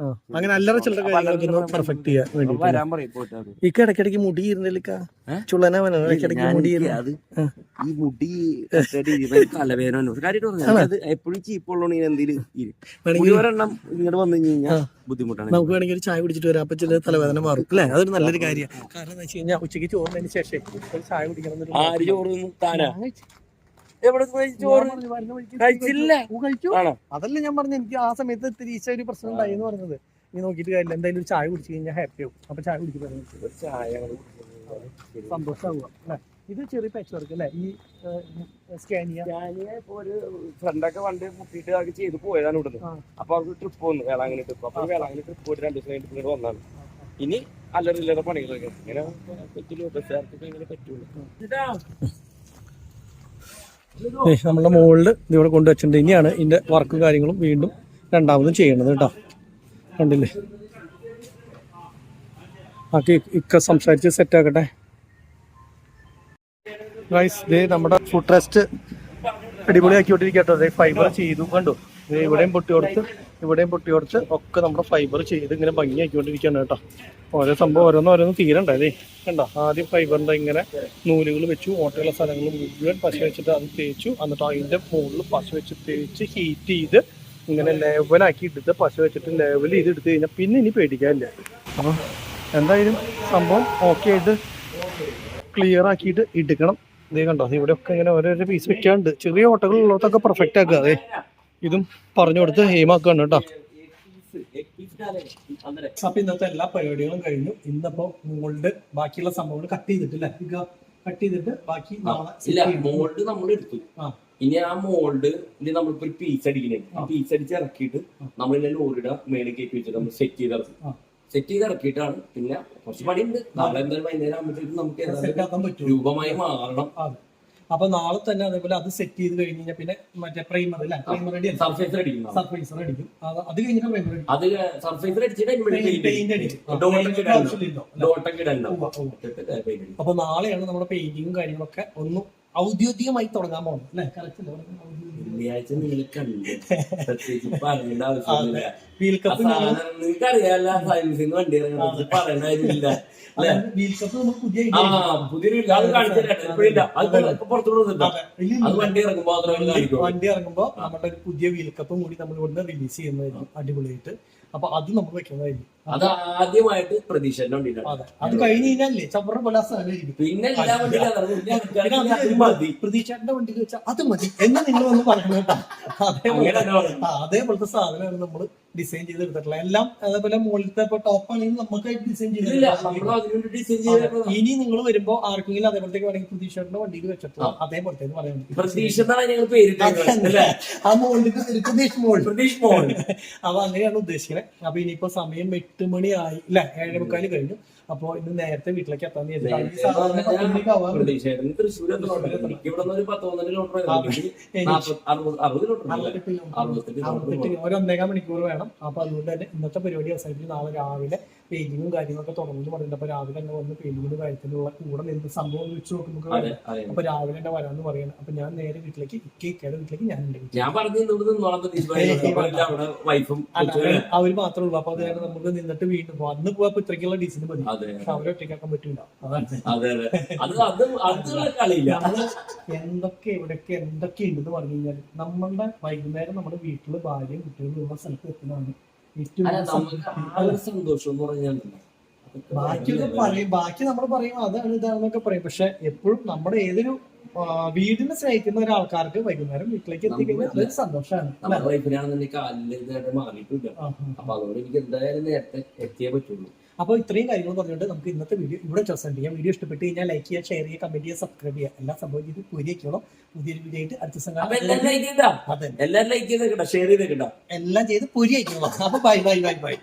അങ്ങനെ അല്ലറ ചില്ലറ കാര്യങ്ങളൊക്കെ പെർഫെക്റ്റ് ചെയ്യാൻ വേണ്ടി. ഇക്ക ഇടയ്ക്കിടയ്ക്ക് മുടി ഇരുന്നില്ല, ചുള്ളന ഇടയ്ക്കിടയ്ക്ക് മുടി. അത് ഈ മുടി തലവേദന എപ്പോഴും ചീപ്പുള്ളൂ. എന്തെങ്കിലും ഇങ്ങോട്ട് വന്നു കഴിഞ്ഞാൽ ബുദ്ധിമുട്ടാണ്. നമുക്ക് വേണമെങ്കിൽ ഒരു ചായ കുടിച്ചിട്ട് വരാം, അപ്പൊ ചില തലവേദന മാറും അല്ലേ? അതൊരു നല്ലൊരു കാര്യമാണ്. കാരണം എന്താ വെച്ച് കഴിഞ്ഞാൽ ഉച്ചയ്ക്ക് ചോറിനതിന് ശേഷം ഒരു ചായ കുടിക്കണം. ആര് ചോറ് താനാ? എവിടെ ചോറ് കഴിച്ചില്ല? അതല്ല ഞാൻ പറഞ്ഞു, എനിക്ക് ആ സമയത്ത് തിരിച്ച ഒരു പ്രശ്നം ഉണ്ടായി എന്ന് പറഞ്ഞത്. നീ നോക്കിയിട്ട് കാര്യമില്ല, എന്തായാലും ഒരു ചായ കുടിച്ചു കഴിഞ്ഞാൽ ഹാപ്പി ആവും. അപ്പൊ ചായ കുടിക്കുന്നത് സന്തോഷമാവുക അല്ലേ? ഇത് ചെറിയ പാച്ച് വർക്ക് അല്ലേ? ഈ സ്കാനിയ ഇപ്പൊ ഒരു ഫ്രണ്ടൊക്കെ വണ്ടി മുട്ടിയിട്ട് അത് ചെയ്ത് പോയതാണ് ഇവിടുന്ന്. അപ്പൊ അവർക്ക് ട്രിപ്പ് വന്നു, വേളാങ്കണ്ണി ട്രിപ്പ്. അപ്പൊ വേളാങ്കണ്ണി ട്രിപ്പ് പോയിട്ട് 2 ദിവസം കഴിഞ്ഞിട്ട് ഇങ്ങോട്ട് വന്നാണ്. ഇനി അല്ലറില്ലാത്ത പണികളൊക്കെ ഇങ്ങനെ പറ്റുള്ളൂ, ബസ്സുകാർക്കൊക്കെ ഇങ്ങനെ പറ്റുള്ളൂ. നമ്മളുടെ മുകളിൽ ഇതിവിടെ കൊണ്ടുവച്ചിട്ടുണ്ട്. ഇനിയാണ് ഇതിന്റെ വർക്കും കാര്യങ്ങളും വീണ്ടും രണ്ടാമതും ചെയ്യണത് കേട്ടോ. കണ്ടില്ലേ? ബാക്കി ഇക്ക സംസാരിച്ച് സെറ്റ് ആക്കട്ടെ. നമ്മുടെ ഫുഡ് റെസ്റ്റ് അടിപൊളിയാക്കിക്കൊണ്ടിരിക്കട്ടോ. ഫൈബർ ചെയ്തു കണ്ടു. ഇവിടെയും പൊട്ടിയോടത്ത് ഒക്കെ നമ്മുടെ ഫൈബർ ചെയ്ത് ഇങ്ങനെ ഭംഗിയാക്കിക്കൊണ്ടിരിക്കുകയാണ് കേട്ടോ. ഓരോ സംഭവം ഓരോന്ന് തീരണ്ടേ? അതേ കണ്ടോ? ആദ്യം ഫൈബറിൻ്റെ ഇങ്ങനെ നൂലുകൾ വെച്ചു, ഓട്ടയുള്ള സ്ഥലങ്ങൾ മുഴുവൻ പശ വെച്ചിട്ട് അത് തേച്ചു. എന്നിട്ട് അതിൻ്റെ മുകളിൽ പശ വെച്ച് തേച്ച് ഹീറ്റ് ചെയ്ത് ഇങ്ങനെ ലെവലാക്കി എടുത്ത് പശ വെച്ചിട്ട് ലെവൽ ചെയ്ത് എടുത്തു കഴിഞ്ഞാൽ പിന്നെ ഇനി പേടിക്കാനില്ല. അപ്പോൾ എന്തായാലും സംഭവം ഓക്കെ ആയിട്ട് ക്ലിയർ ആക്കിയിട്ട് എടുക്കണം. ഇതേ കണ്ടോ, ഇവിടെ ഒക്കെ ഇങ്ങനെ ഓരോരോ പീസ് വെക്കാണ്ട്. ചെറിയ ഓട്ടകളുള്ളതൊക്കെ പെർഫെക്റ്റ് ആക്കുക. അതെ, ഇതും പറഞ്ഞു കൊടുത്ത് എയിമാക്കുകയാണ് കേട്ടോ. അപ്പൊ ഇന്നത്തെ എല്ലാ പരിപാടികളും കഴിഞ്ഞു. ഇന്നപ്പോ മുകളിൽ ബാക്കിയുള്ള സംഭവങ്ങൾ കട്ട് ചെയ്തിട്ടില്ല. കട്ട് ചെയ്തിട്ട് ബാക്കി നാളെ ഇല്ല, മോൾഡ് നമ്മൾ എടുത്തു. ഇനി ആ മോൾഡ് നമ്മളിപ്പോ ഒരു പീസ് അടിക്കണേ, ആ പീസ് അടിച്ച് ഇറക്കിയിട്ട് നമ്മളിങ്ങനെ ലോറിയുടെ മേളിൽ കയറ്റി വെച്ചിട്ട് നമ്മൾ സെറ്റ് ചെയ്ത് ഇറക്കും. സെറ്റ് ചെയ്ത് ഇറക്കിയിട്ടാണ്. പിന്നെ കുറച്ച് പണിയുണ്ട്. നാളെ എന്തായാലും വൈകുന്നേരം ആകുമ്പോഴത്തേക്കും നമുക്ക് പറ്റും രൂപമായി മാറണം. അപ്പൊ നാളെ തന്നെ അതേപോലെ അത് സെറ്റ് ചെയ്ത് കഴിഞ്ഞ് കഴിഞ്ഞാൽ പിന്നെ മറ്റേ പ്രൈമർ അല്ല, പ്രൈമർ അടി സർഫേസർ അടിക്കും. സർഫേസർ അടിക്കും. അത് കഴിഞ്ഞിട്ട് പ്രൈമർ അടിക്കും. അത് സർഫേസർ അടിച്ചിട്ട് പെയിന്റ് അടിക്കും. ഡോട്ടൊക്കെ ഇടണ്ടോ. അപ്പൊ നാളെയാണ് നമ്മുടെ പെയിന്റിങ്ങും കാര്യങ്ങളൊക്കെ ഒന്ന് ഔദ്യോഗികമായി തുടങ്ങാൻ പോകുന്നത് അല്ലെ? വെള്ളിയാഴ്ച നിങ്ങൾ കണ്ടു, പ്രത്യേകിച്ച് പറയേണ്ട ആവശ്യമില്ല. വീൽ കപ്പ് നിങ്ങൾക്കറിയാല്ല, സയൻസിന് വണ്ടി ഇറങ്ങുന്നത് പറയേണ്ട കാര്യമില്ല. വീൽ കപ്പ് നമ്മൾ പുതിയ പുതിയൊരു അത് കാണിച്ചില്ല. അത് പുറത്തുകൊടുത്തിട്ടോ, അത് വണ്ടി ഇറങ്ങുമ്പോ വണ്ടി ഇറങ്ങുമ്പോ നമ്മുടെ ഒരു പുതിയ വീൽ കപ്പും കൂടി നമ്മൾ ഇവിടുന്ന് റിലീസ് ചെയ്യുന്നതായിരിക്കും അടിപൊളിയായിട്ട്. അപ്പൊ അത് നമ്മൾ വെക്കുന്നതായിരിക്കും. അത് ആദ്യമായിട്ട് പ്രതീക്ഷ അത് കഴിഞ്ഞ് കഴിഞ്ഞാലേ ചവറ പോലെ സാധനമായിരിക്കും. പിന്നെ പ്രതീക്ഷയുടെ വണ്ടിയിൽ വെച്ചാൽ അത് മതി എന്ന് നിങ്ങൾ വന്ന് പറഞ്ഞു കേട്ടോ. അതേപോലത്തെ സാധനമാണ് നമ്മൾ ഡിസൈൻ ചെയ്ത് എടുത്തിട്ടുള്ളത്. എല്ലാം അതേപോലെ മുകളിലത്തെ ടോപ്പ് ആണെങ്കിൽ നമുക്ക് ഡിസൈൻ ചെയ്ത്. ഇനി നിങ്ങൾ വരുമ്പോ ആർക്കെങ്കിലും അതേപോലത്തേക്ക് വേണമെങ്കിൽ പ്രതീക്ഷയുടെ വണ്ടിയിൽ വെച്ചിട്ട് അതേപോലത്തേക്ക് പറയാൻ ആ മോളിലേക്ക് പ്രതീക്ഷ മോൾ. അപ്പൊ അങ്ങനെയാണ് ഉദ്ദേശിക്കുന്നത്. അപ്പൊ ഇനിയിപ്പോ സമയം 8 മണിയായി ഇല്ല, 7:45 കഴിഞ്ഞു. അപ്പൊ ഇന്ന് നേരത്തെ വീട്ടിലേക്ക് എത്താൻ ഒരു 1.5 മണിക്കൂർ വേണം. അപ്പൊ അതുകൊണ്ട് തന്നെ ഇന്നത്തെ പരിപാടി അവസാനിപ്പിച്ച് നാളെ രാവിലെ പെയിന്റിങ്ങും കാര്യങ്ങളൊക്കെ തുടങ്ങുന്നു പറയുന്നത്. അപ്പൊ രാവിലെ തന്നെ വന്ന് പെയിന്റിങ്ങിന് കാര്യത്തിലുള്ള കൂടെ നിന്ന് സംഭവം വെച്ച് നോക്കുമ്പോൾ അപ്പൊ രാവിലെ തന്നെ വരാന്ന് പറയണം. അപ്പൊ ഞാൻ നേരെ വീട്ടിലേക്ക് ഇക്കയുടെ വീട്ടിലേക്ക് ഞാൻ അവര് മാത്രമേ ഉള്ളൂ. അപ്പൊ അത് കാരണം നമുക്ക് നിന്നിട്ട് വീണ്ടും പോവാം. അന്ന് പോയപ്പോ ഇത്രയ്ക്കുള്ള ഡീസന്റ് മതി. പക്ഷെ അവരെ ഒറ്റയ്ക്കാക്കാൻ പറ്റൂല. എന്തൊക്കെ ഇവിടെയൊക്കെ എന്തൊക്കെ ഉണ്ടെന്ന് പറഞ്ഞു കഴിഞ്ഞാൽ നമ്മളുടെ വൈകുന്നേരം നമ്മുടെ വീട്ടില് ഭാര്യയും കുട്ടികളും ഉള്ള സ്ഥലത്ത് എത്തുന്നതാണ് ഏറ്റവും സന്തോഷം. ബാക്കിയൊക്കെ പറയും, ബാക്കി നമ്മൾ പറയും അതാണ് ഇതാണെന്നൊക്കെ പറയും. പക്ഷെ എപ്പോഴും നമ്മുടെ ഏതൊരു വീടിനെ സ്നേഹിക്കുന്ന ഒരാൾക്കാർക്ക് വൈകുന്നേരം വീട്ടിലേക്ക് എത്തിക്കഴിഞ്ഞാൽ അതൊരു സന്തോഷമാണ്. മാറിയിട്ടില്ല. അപ്പൊ അതുകൊണ്ട് എനിക്ക് എന്തായാലും നേരത്തെ എത്തിയേ പറ്റുള്ളൂ. അപ്പോൾ ഇത്രയും കാര്യങ്ങൾ പറഞ്ഞുകൊണ്ട് നമുക്ക് ഇന്നത്തെ വീഡിയോ ഇവിടെ അവസാനം ചെയ്യാം. വീഡിയോ ഇഷ്ടപ്പെട്ട് കഴിഞ്ഞാൽ ലൈക്ക് ചെയ്യുക, ഷെയർ ചെയ്യുക, കമന്റ് ചെയ്യുക, സബ്സ്ക്രൈബ് ചെയ്യുക. എല്ലാ സംഭവം ചെയ്ത് പൂരിയൊക്കെയോളം പുതിയൊരു വീഡിയോ ആയിട്ട് അടുത്ത സംഘം എല്ലാം ചെയ്ത് പൂരി അയക്കണം. അപ്പൊ ബൈ ബൈ ബൈ ബൈ.